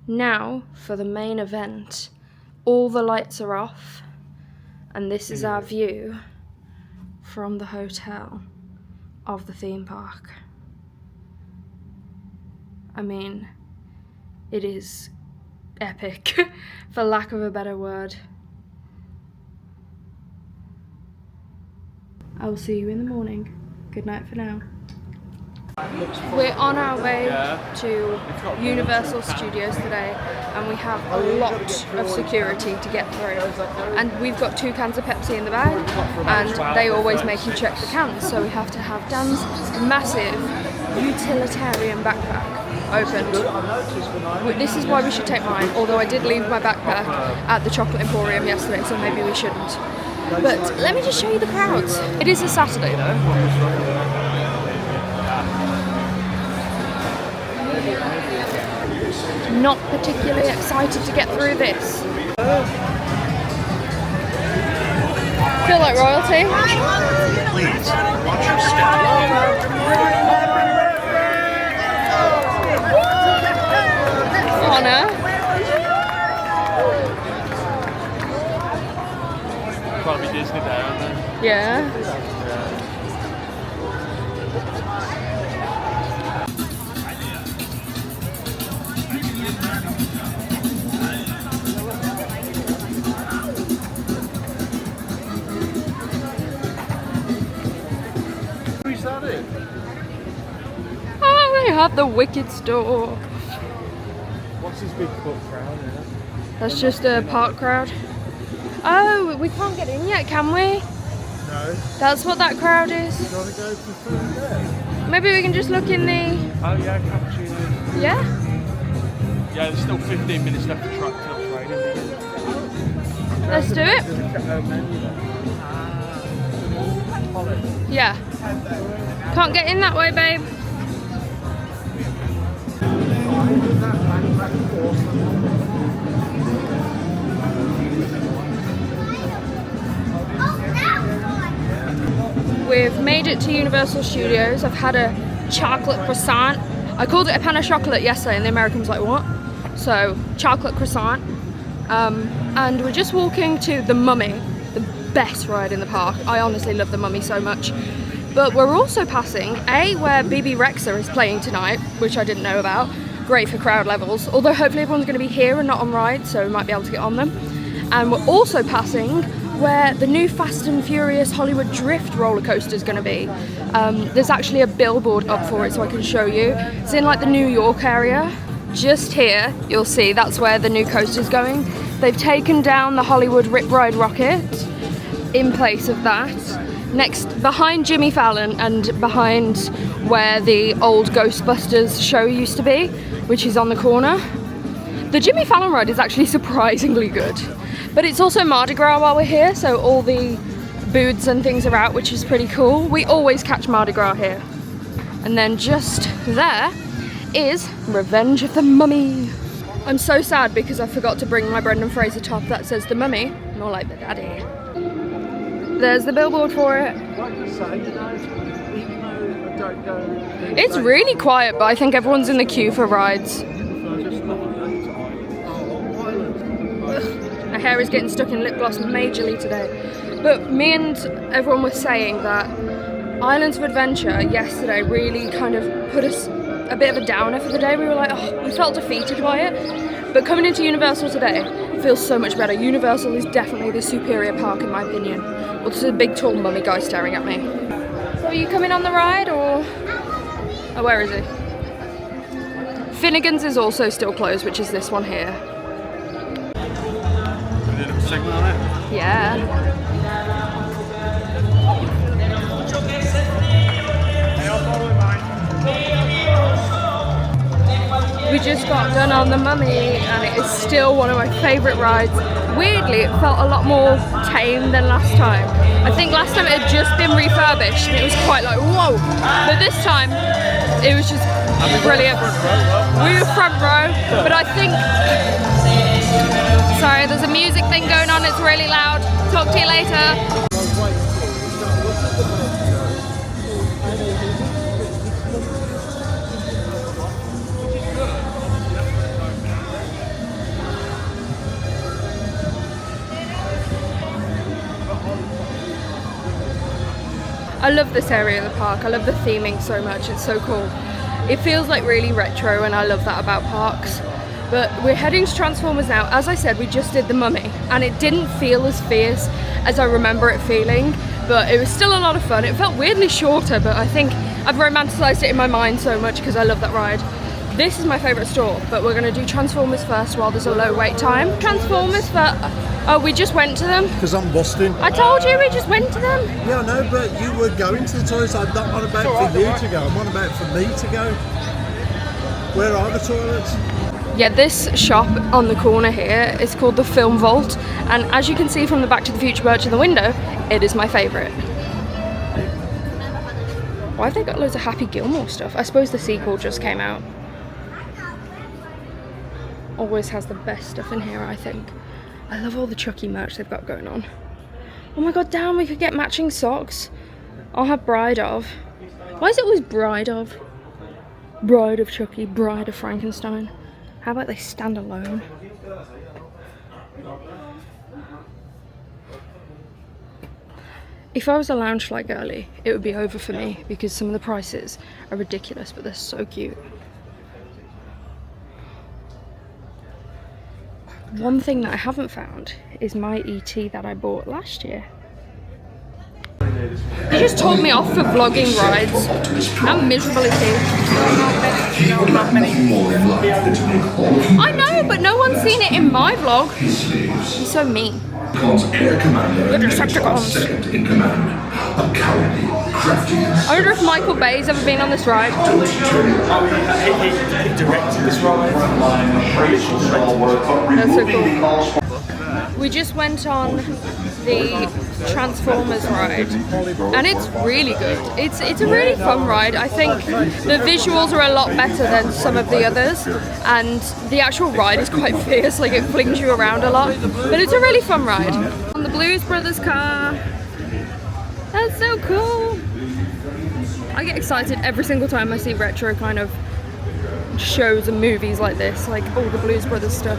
Now for the main event. All the lights are off, and this is our view from the hotel of the theme park. I mean, it is epic, for lack of a better word. I will see you in the morning. Good night for now. We're on our way to Universal Studios today, and we have a lot of security to get through. And we've got 2 cans of Pepsi in the bag, and they always make you check the cans, so we have to have Dan's massive utilitarian backpack opened. This is why we should take mine, although I did leave my backpack at the Chocolate Emporium yesterday, so maybe we shouldn't. But let me just show you the crowds. It is a Saturday though. Not particularly excited to get through this. Feel like royalty? Please, watch your step. Honor. Probably Disney there, aren't they? Yeah. Oh, they have the Wicked store. What's this big foot crowd? That's just a park crowd. Oh, we can't get in yet, can we? No. That's what that crowd is. Do you want to go for food there? Maybe we can just look in the... Oh yeah, cappuccino. Yeah? Yeah, there's still 15 minutes left to track till training. Let's do it. Yeah. Can't get in that way, babe. We've made it to Universal Studios. I've had a chocolate croissant. I called it a pan of chocolate yesterday and the American was like, what? So, chocolate croissant. And we're just walking to the Mummy, the best ride in the park. I honestly love the Mummy so much. But we're also passing, where BB Rexa is playing tonight, which I didn't know about. Great for crowd levels. Although hopefully everyone's going to be here and not on rides, so we might be able to get on them. And we're also passing where the new Fast and Furious Hollywood Drift roller coaster is going to be. There's actually a billboard up for it, so I can show you. It's in like the New York area. Just here, you'll see that's where the new coaster's going. They've taken down the Hollywood Rip Ride Rocket in place of that. Next, behind Jimmy Fallon and behind where the old Ghostbusters show used to be, which is on the corner. The Jimmy Fallon ride is actually surprisingly good. But it's also Mardi Gras while we're here, so all the booths and things are out, which is pretty cool. We always catch Mardi Gras here. And then just there is Revenge of the Mummy. I'm so sad because I forgot to bring my Brendan Fraser top that says the mummy, more like the daddy. There's the billboard for it. Like you say, you know, even though I don't go... It's really quiet, but I think everyone's in the queue for rides. My hair is getting stuck in lip gloss majorly today. But me and everyone was saying that Islands of Adventure yesterday really kind of put us a bit of a downer for the day. We were like, oh, we felt defeated by it. But coming into Universal today feels so much better. Universal is definitely the superior park in my opinion. Well, there's a big tall mummy guy staring at me. So are you coming on the ride or... Oh, where is he? Finnegan's is also still closed, which is this one here. Yeah. We just got done on the Mummy and it is still one of my favourite rides. Weirdly, it felt a lot more tame than last time. I think last time it had just been refurbished and it was quite like, whoa. But this time, it was just brilliant. We were front row, but I think... Sorry, there's a music thing going on, it's really loud. Talk to you later. I love this area of the park. I love the theming so much. It's so cool. It feels like really retro and I love that about parks. But we're heading to Transformers now. As I said, we just did the Mummy and it didn't feel as fierce as I remember it feeling, but it was still a lot of fun. It felt weirdly shorter, but I think I've romanticized it in my mind so much because I love that ride. This is my favorite store, but we're gonna do Transformers first while there's a low wait time. Transformers for... Oh, we just went to them? Because I'm Boston. I told you we just went to them. Yeah, I know, but you were going to the toilets. I'm not on about for you to go. I'm on about for me to go. Where are the toilets? Yeah, this shop on the corner here is called the Film Vault, and as you can see from the Back to the Future merch in the window, it is my favourite. Why have they got loads of Happy Gilmore stuff? I suppose the sequel just came out. Always has the best stuff in here, I think. I love all the Chucky merch they've got going on. Oh my god, damn, we could get matching socks. I'll have Bride of. Why is it always Bride of? Bride of Chucky, Bride of Frankenstein. How about they stand alone? If I was a lounge flight girly, it would be over for me because some of the prices are ridiculous, but they're so cute. One thing that I haven't found is my ET that I bought last year. They just told me off for vlogging rides. How miserable it is. I know, but no one's seen it in my vlog. He's so mean. Air Commander The Decepticons. in command. A cowardly, crafty. I wonder if Michael Bay's ever been on this ride. He directed this ride. That's so cool. We just went on the Transformers ride and it's really good. It's a really fun ride. I think the visuals are a lot better than some of the others and the actual ride is quite fierce, like it flings you around a lot, but it's a really fun ride. On the Blues Brothers car. That's so cool. I get excited every single time I see retro kind of shows and movies like this, like all the Blues Brothers stuff.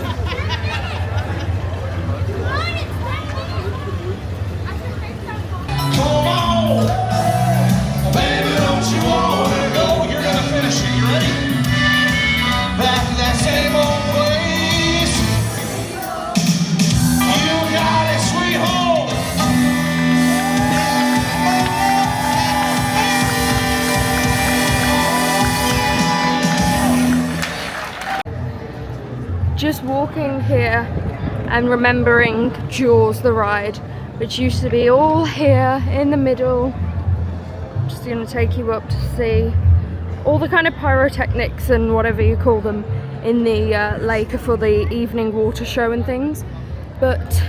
Just walking here and remembering Jaws the ride, which used to be all here in the middle. Just going to take you up to see all the kind of pyrotechnics and whatever you call them in the lake for the evening water show and things. But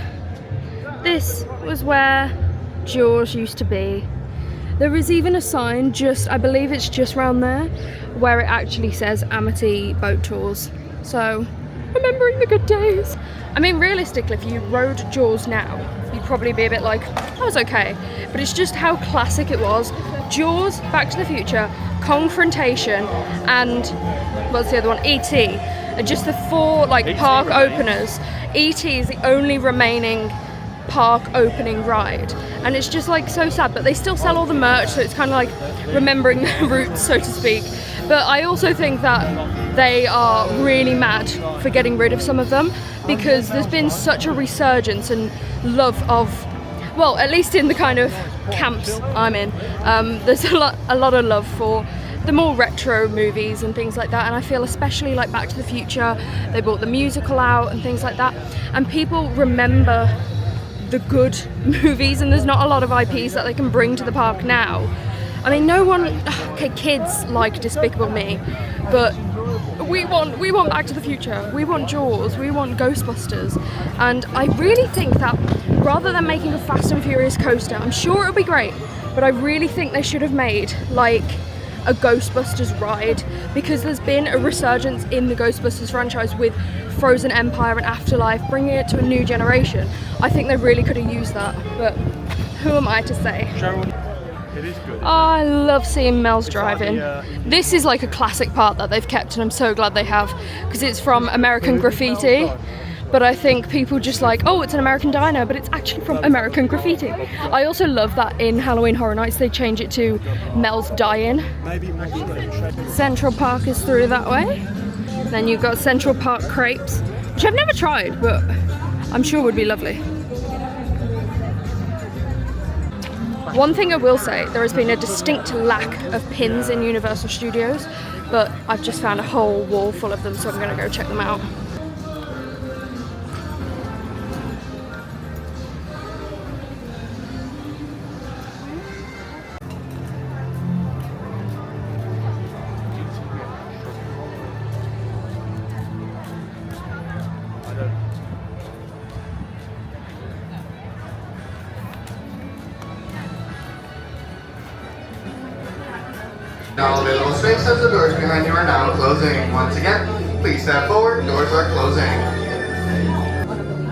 this was where Jaws used to be. There is even a sign just, I believe it's just round there, where it actually says Amity Boat Tours. So Remembering the good days. I mean, realistically, if you rode Jaws now, you'd probably be a bit like, that was okay. But it's just how classic it was. Jaws, Back to the Future, Confrontation, and what's the other one? E.T. are just the 4 like park openers. E.T. is the only remaining park opening ride, and it's just like so sad, but they still sell all the merch, so it's kind of like remembering their roots, so to speak. But I also think that they are really mad for getting rid of some of them, because there's been such a resurgence and love of, well, at least in the kind of camps I'm in, there's a lot of love for the more retro movies and things like that, and I feel especially like Back to the Future, they brought the musical out and things like that, and people remember the good movies, and there's not a lot of IPs that they can bring to the park now. I mean, no one, okay, kids like Despicable Me, but we want Back to the Future, we want Jaws, we want Ghostbusters, and I really think that rather than making a Fast and Furious coaster, I'm sure it'll be great, but I really think they should have made like a Ghostbusters ride, because there's been a resurgence in the Ghostbusters franchise with Frozen Empire and Afterlife, bringing it to a new generation. I think they really could have used that, but who am I to say? It is good. Oh, I love seeing Mel's driving. This is like a classic part that they've kept, and I'm so glad they have, because it's from American Graffiti. But I think people just like, oh, it's an American diner, but it's actually from American Graffiti. I also love that in Halloween Horror Nights they change it to Mel's Die-In. Central Park is through that way. Then you've got Central Park crepes, which I've never tried, but I'm sure would be lovely. One thing I will say, there has been a distinct lack of pins in Universal Studios, but I've just found a whole wall full of them, so I'm going to go check them out. Now available space as the doors behind you are now closing. Once again, please step forward, doors are closing.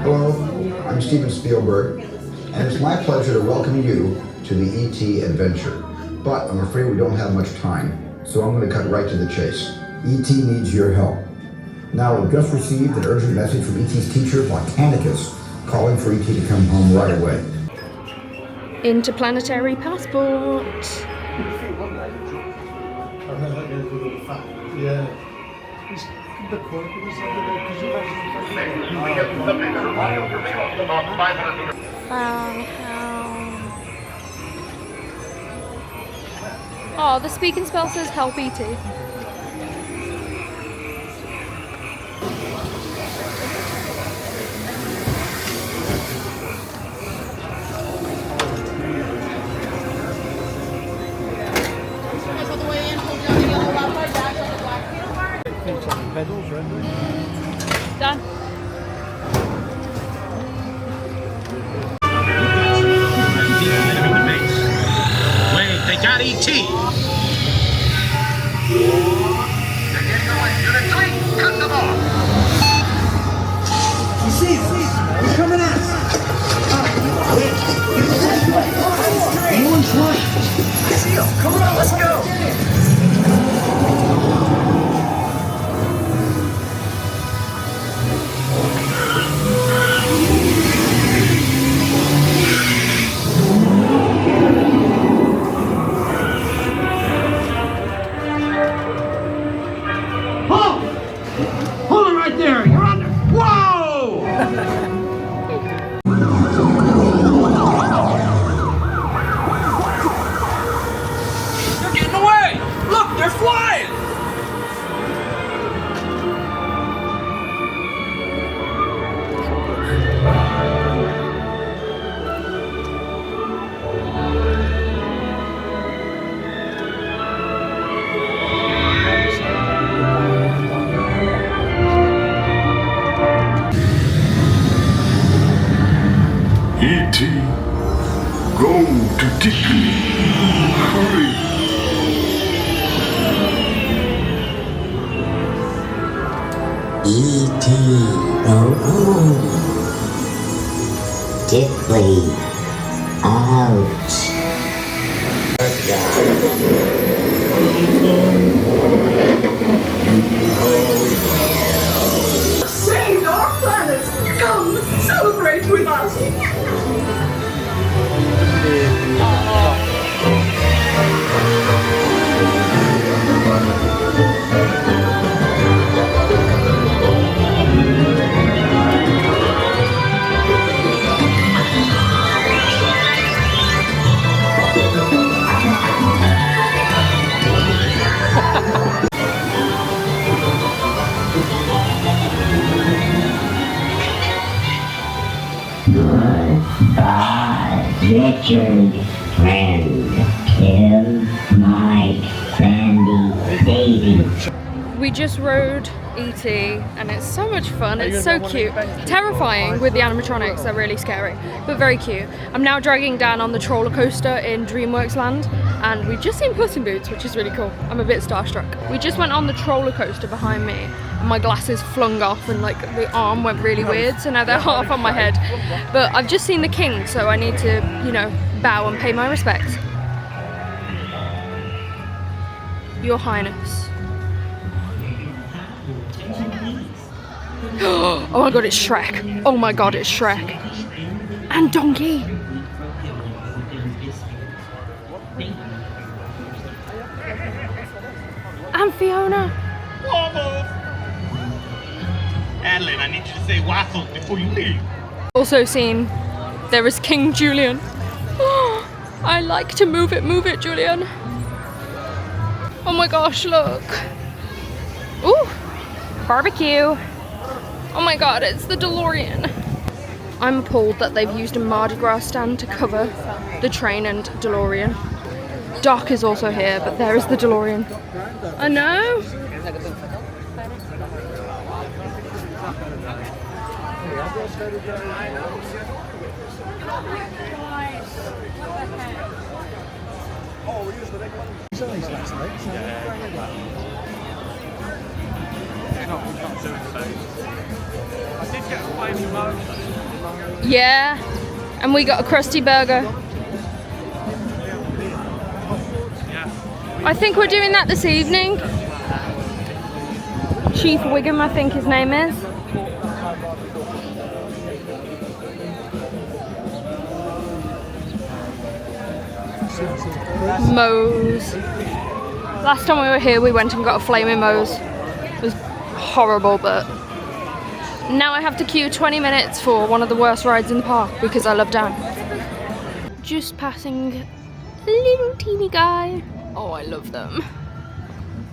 Hello, I'm Steven Spielberg, and it's my pleasure to welcome you to the E.T. adventure. But I'm afraid we don't have much time, so I'm going to cut right to the chase. E.T. needs your help. Now, we've just received an urgent message from E.T.'s teacher, Botanicus, calling for E.T. to come home right away. Interplanetary passport. Yeah. Oh, the speak and spell says help E.T. Done. Wait, they got E.T. They're getting away. Unit 3, cut them off. You see, he's coming at us. No one's right. I see him. Come on, let's go. Hold it right there! You're under. Whoa! They're getting away! Look, they're flying! E.T. Go to Dicky. Hurry. E.T. Oh, Diddley. Out. Saved our planet! Come, celebrate with us! Goodbye, Richard, friend. Kill my sandy baby. We just rode E.T. and it's so much fun. It's so cute. Terrifying with the animatronics, they're really scary, but very cute. I'm now dragging Dan on the roller coaster in DreamWorks Land, and we've just seen Puss in Boots, which is really cool. I'm a bit starstruck. We just went on the roller coaster behind me, and my glasses flung off and like the arm went really weird, so now they're half on my head. But I've just seen the King, so I need to, you know, bow and pay my respects. Your Highness. Oh my god, it's Shrek. Oh my god, it's Shrek. And Donkey. And Fiona. Adeline, I need you to say waffle before you leave. Also seen there is King Julian. I like to move it, Julian. Oh my gosh, look. Ooh, barbecue. Oh my god, it's the DeLorean. I'm appalled that they've used a Mardi Gras stand to cover the train and DeLorean. Doc is also here, but there is the DeLorean. I know. Yeah, and we got a crusty burger. I think we're doing that this evening. Chief Wiggum, I think his name is. Moe's. Last time we were here, we went and got a flaming Moe's. It was horrible, but now I have to queue 20 minutes for one of the worst rides in the park because I love Dan. Just passing a little teeny guy. Oh, I love them.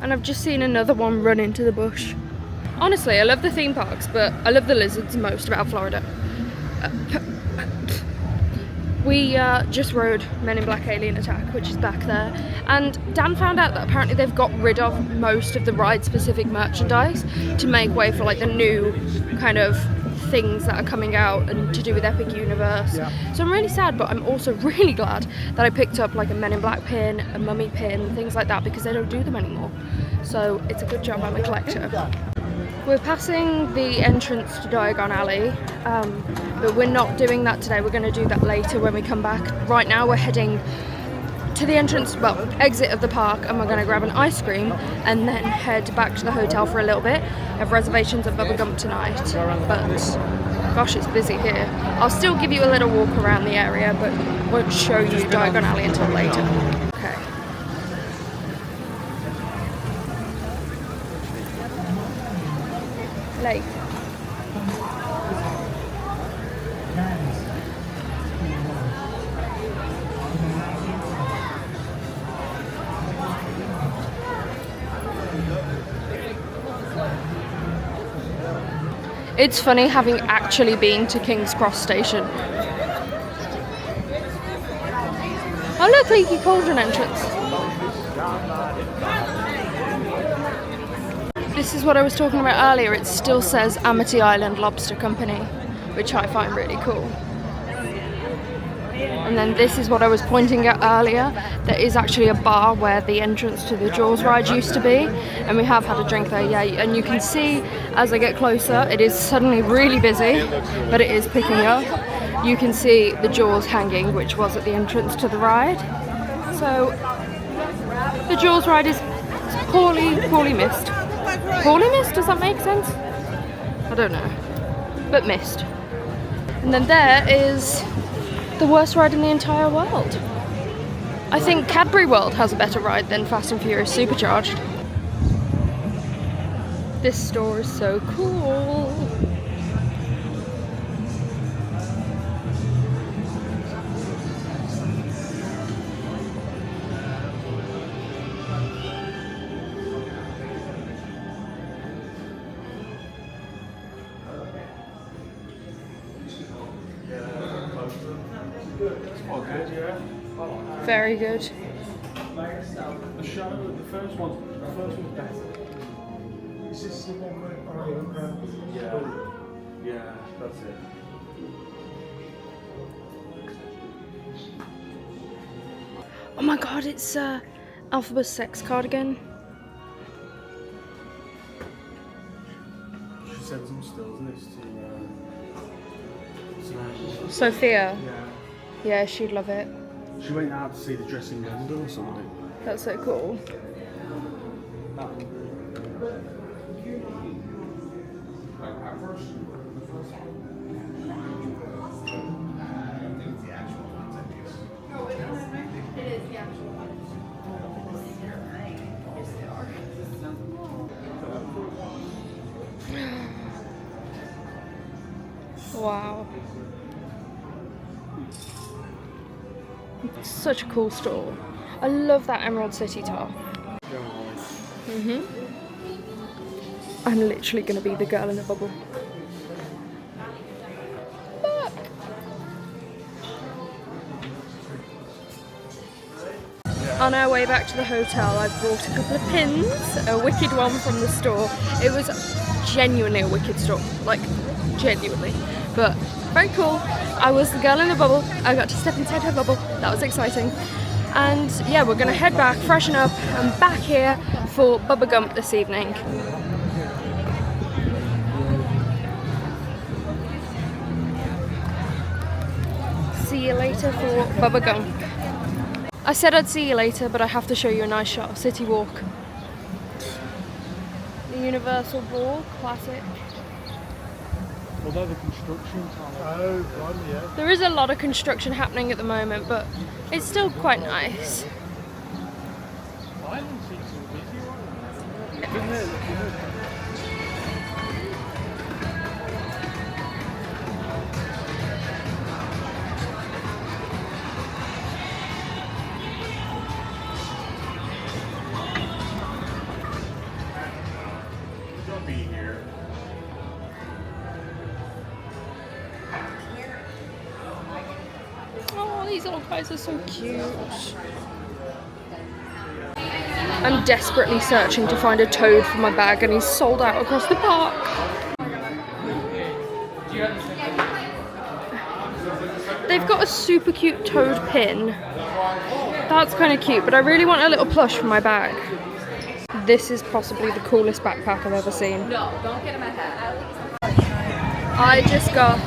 And I've just seen another one run into the bush. Honestly, I love the theme parks, but I love the lizards most about Florida. We just rode Men in Black Alien Attack, which is back there, and Dan found out that apparently they've got rid of most of the ride-specific merchandise to make way for like the new kind of things that are coming out and to do with Epic Universe. Yeah. So I'm really sad, but I'm also really glad that I picked up like a Men in Black pin, a Mummy pin, things like that, because they don't do them anymore. So it's a good job I'm a collector. We're passing the entrance to Diagon Alley, but we're not doing that today. We're going to do that later when we come back. Right now we're heading to the entrance, well, exit of the park, and we're going to grab an ice cream and then head back to the hotel for a little bit. I have reservations at Bubblegum tonight, but gosh, it's busy here. I'll still give you a little walk around the area, but won't show you Diagon Alley until later. Okay. Lake. It's funny having actually been to King's Cross Station. Oh look, Leaky Cauldron entrance. This is what I was talking about earlier. It still says Amity Island Lobster Company, which I find really cool. And then this is what I was pointing at earlier. There is actually a bar where the entrance to the Jaws ride used to be, and we have had a drink there, yeah. And you can see as I get closer, it is suddenly really busy, but it is picking up. You can see the Jaws hanging, which was at the entrance to the ride. So the Jaws ride is poorly missed. Poorly missed? Does that make sense? I don't know, but missed. And then there is the worst ride in the entire world. I think Cadbury World has a better ride than Fast and Furious Supercharged. This store is so cool. Very good. The show, the first one's better. Is this the one where Yeah, that's it. Oh my god, it's Alphaba's sex cardigan. She sent some stills in this to Sophia. Yeah, she'd love it. She went out to see the dressing London or something. That's so cool. Wow. It's such a cool store. I love that Emerald City top. I'm literally going to be the girl in the bubble. Look. On our way back to the hotel, I brought a couple of pins, a wicked one from the store. It was genuinely a wicked store, like genuinely, but very cool. I was the girl in the bubble. I got to step inside her bubble. That was exciting. And yeah, we're gonna head back, freshen up, and back here for Bubba Gump this evening. See you later for Bubba Gump. I said I'd see you later, but I have to show you a nice shot of City Walk. The Universal Ball, classic. Although the construction time. Oh, one, yeah. There is a lot of construction happening at the moment, but it's still quite nice. Island seats are busy, aren't they? Don't be here. Oh, these little guys are so cute. I'm desperately searching to find a toad for my bag, and he's sold out across the park. They've got a super cute toad pin. That's kind of cute, but I really want a little plush for my bag. This is possibly the coolest backpack I've ever seen. No, don't get in my head. I just got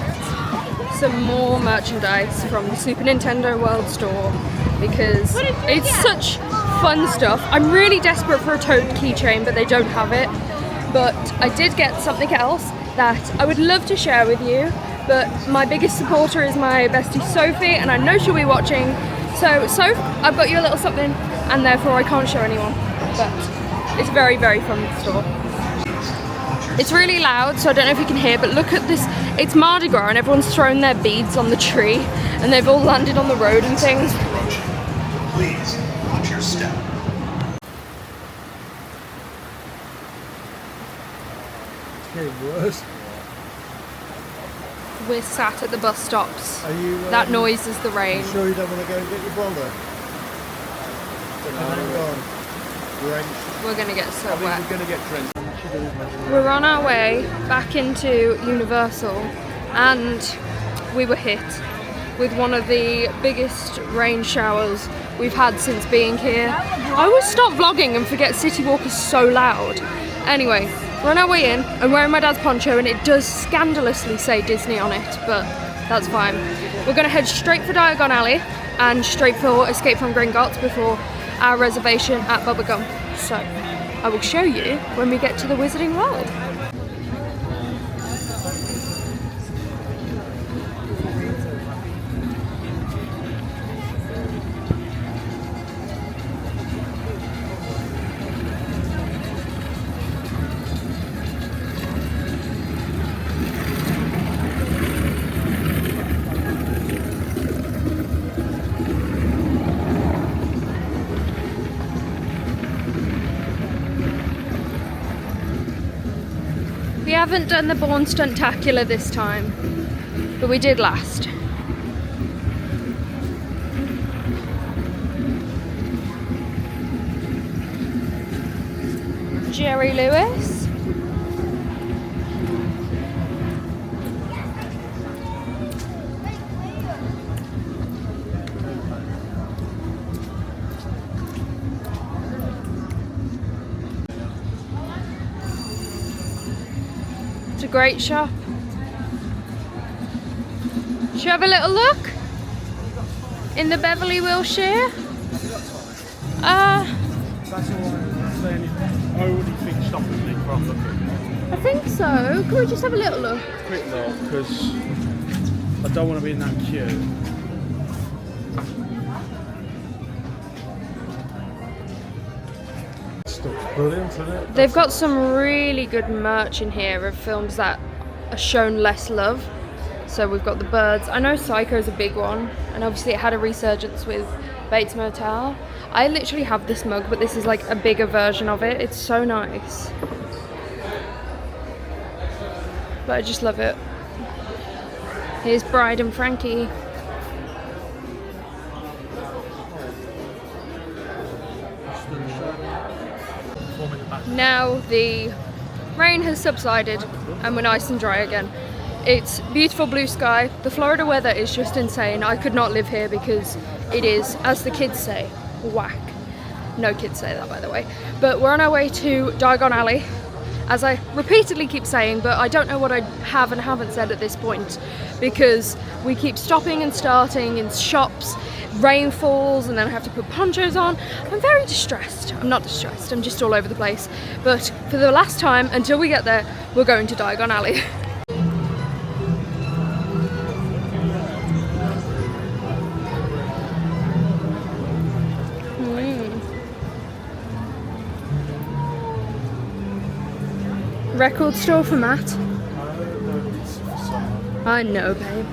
some more merchandise from the Super Nintendo World store because it's such fun stuff. I'm really desperate for a Toad keychain, but they don't have it. But I did get something else that I would love to share with you, but my biggest supporter is my bestie Sophie, and I know she'll be watching. So Soph, I've got you a little something, and therefore I can't show anyone, but it's very, very fun store. It's really loud, so I don't know if you can hear, but look at this. It's Mardi Gras and everyone's thrown their beads on the tree and they've all landed on the road and things. Please, watch your step. It's getting worse. We're sat at the bus stops. Are you, that noise is the rain. You sure you don't want to go and get your brother? We're going to get so wet. We're going to get drenched. We're on our way back into Universal and we were hit with one of the biggest rain showers we've had since being here. I always stop vlogging and forget City Walk is so loud. Anyway, we're on our way in. I'm wearing my dad's poncho and it does scandalously say Disney on it, but that's fine. We're gonna head straight for Diagon Alley and straight for Escape from Gringotts before our reservation at Bubblegum. So, I will show you when we get to the Wizarding World. We haven't done the Born Stuntacular this time, but we did last. Jerry Lewis. It's a great shop. Should you have a little look? In the Beverly Wilshire? That's all I'm saying. I already think stopping me from looking. I think so. Can we just have a little look? Quick look, because I don't want to be in that queue. Stuff's brilliant, isn't it? They've got some really good merch in here of films that are shown less love. So we've got The Birds. I know Psycho's a big one, and obviously it had a resurgence with Bates Motel. I literally have this mug, but this is like a bigger version of it. It's so nice. But I just love it. Here's Bride and Frankie. Now the rain has subsided and we're nice and dry again. It's beautiful blue sky. The Florida weather is just insane. I could not live here because it is, as the kids say, whack. No kids say that, by the way. But we're on our way to Diagon Alley, as I repeatedly keep saying, but I don't know what I have and haven't said at this point because we keep stopping and starting in shops, rain falls, and then I have to put ponchos on. I'm very distressed. I'm not distressed, I'm just all over the place. But for the last time, until we get there, we're going to Diagon Alley. Record store for Matt? I know, babe.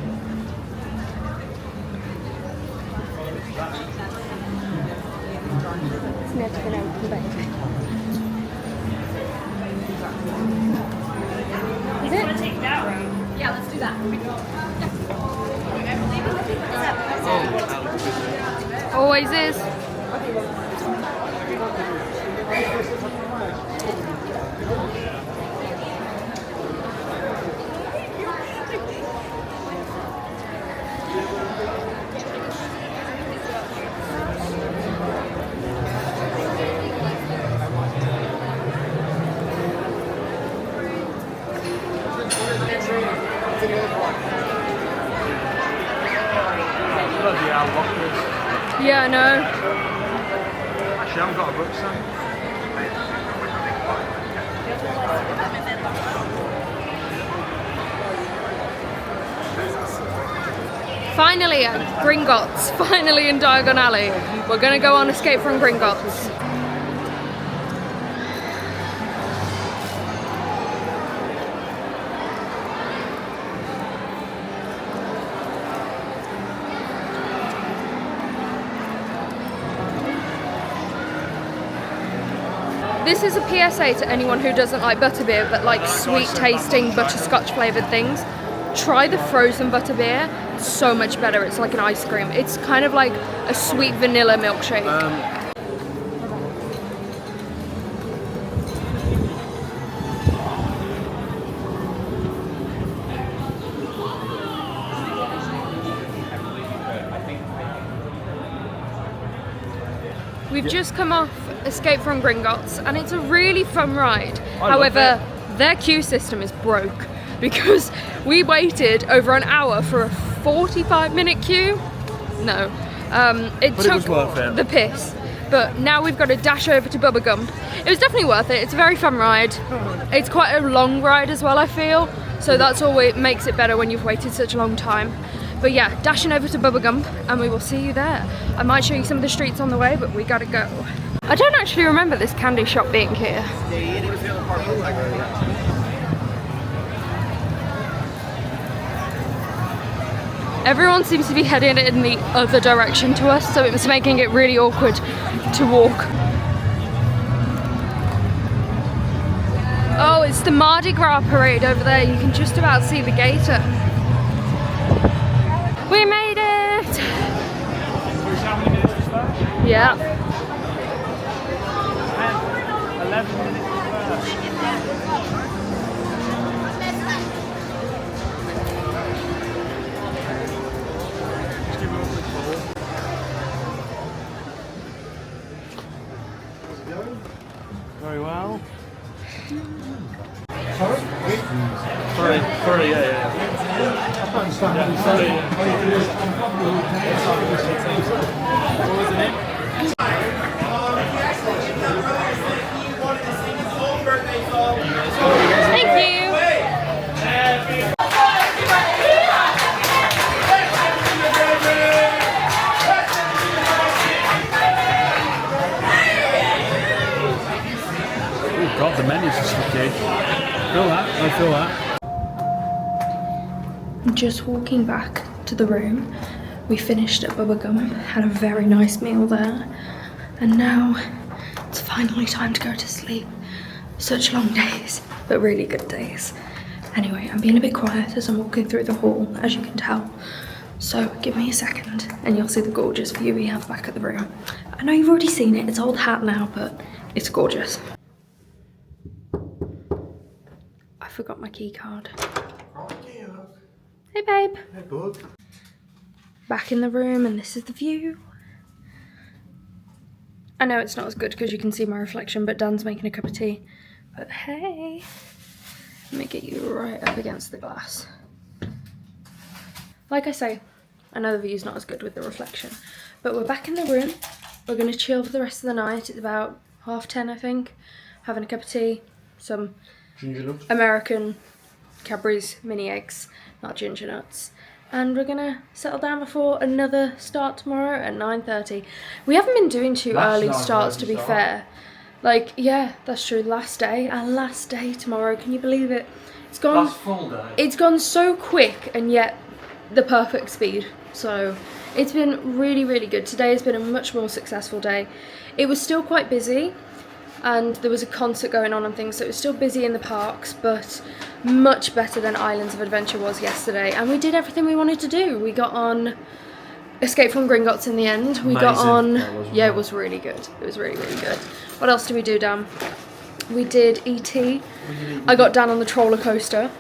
It's never been open, babe. Is it? Want to take that road? Yeah, let's do that. Always is. Yeah, I know. Actually, I haven't got a rucksack. Finally at Gringotts, finally in Diagon Alley. We're gonna go on Escape from Gringotts. This is a PSA to anyone who doesn't like butterbeer but likes sweet tasting butterscotch flavoured things. Try the frozen butterbeer. It's so much better. It's like an ice cream. It's kind of like a sweet vanilla milkshake. We've just come off Escape from Gringotts and it's a really fun ride. However, their queue system is broke because we waited over an hour for a 45-minute queue. No, it took the piss. But now we've got to dash over to Bubba Gump. It was definitely worth it. It's a very fun ride. It's quite a long ride as well, I feel. So that's always makes it better when you've waited such a long time. But yeah, dashing over to Bubba Gump and we will see you there. I might show you some of the streets on the way, but we gotta go. I don't actually remember this candy shop being here. Everyone seems to be heading in the other direction to us, so it's making it really awkward to walk. Oh, it's the Mardi Gras parade over there. You can just about see the gator. We made it! Yeah. 11 minutes very well. Sorry, yeah. I don't understand what What was the name? Thank you! Oh god, the menu's just okay. Feel that, I feel that. Just walking back to the room. We finished at Bubba Gump, had a very nice meal there, and now it's finally time to go to sleep. Such long days, but really good days. Anyway, I'm being a bit quiet as I'm walking through the hall, as you can tell. So give me a second and you'll see the gorgeous view we have back at the room. I know you've already seen it, it's old hat now, but it's gorgeous. I forgot my key card. Hey babe. Hey bud. Back in the room and this is the view. I know it's not as good because you can see my reflection, but Dan's making a cup of tea. But hey, let me get you right up against the glass. Like I say, I know the view's not as good with the reflection, but we're back in the room. We're gonna chill for the rest of the night. It's about 10:30, I think. Having a cup of tea, some American Cadbury's mini eggs, not ginger nuts. And we're gonna settle down before another start tomorrow at 9:30. We haven't been doing too early starts, to be fair. Like, yeah, that's true. Last day, our last day tomorrow. Can you believe it? It's gone. Last full day. It's gone so quick, and yet the perfect speed. So it's been really, really good. Today has been a much more successful day. It was still quite busy, and there was a concert going on and things, so it was still busy in the parks, but much better than Islands of Adventure was yesterday. And we did everything we wanted to do. We got on Escape from Gringotts in the end. We got on, yeah, it was really good. It was really, really good. What else did we do, Dan? We did E.T. I got Dan on the roller coaster.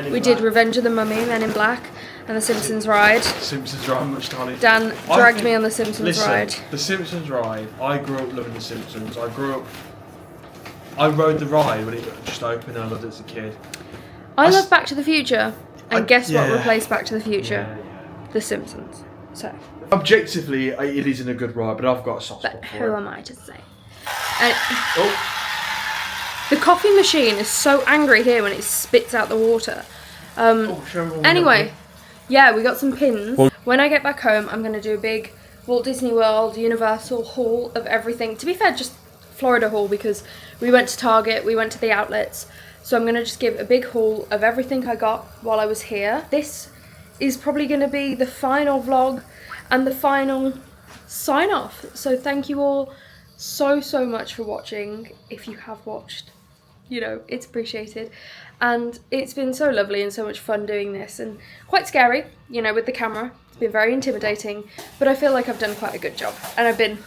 We did Revenge of the Mummy, Men in Black, and the Simpsons ride. Simpsons ride, much Tony. Dan dragged me on the Simpsons ride. The Simpsons ride, I grew up loving the Simpsons. I rode the ride when it just opened and I loved it as a kid. I love Back to the Future, and guess what replaced Back to the Future? The Simpsons. So objectively, it isn't a good ride, but I've got a soft spot for it. Who am I to say? The coffee machine is so angry here when it spits out the water. Anyway, yeah, we got some pins. When I get back home, I'm going to do a big Walt Disney World Universal haul of everything. To be fair, just Florida haul, because we went to Target, we went to the outlets. So I'm going to just give a big haul of everything I got while I was here. This is probably going to be the final vlog and the final sign off. So thank you all so much for watching. If you have watched, you know, it's appreciated. And it's been so lovely and so much fun doing this, and quite scary, you know, with the camera. It's been very intimidating, but I feel like I've done quite a good job, and I've been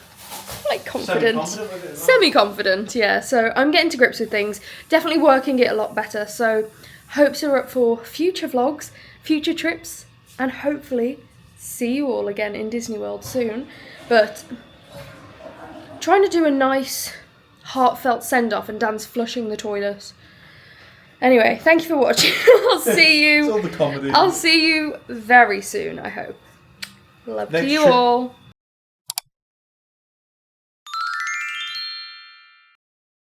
like confident, semi-confident, yeah. So I'm getting to grips with things, definitely working it a lot better. So hopes are up for future vlogs, future trips, and hopefully see you all again in Disney World soon. But trying to do a nice, heartfelt send-off, and Dan's flushing the toilets. Anyway, thank you for watching. I'll see you. It's all the comedy. I'll see you very soon, I hope. Love to you all.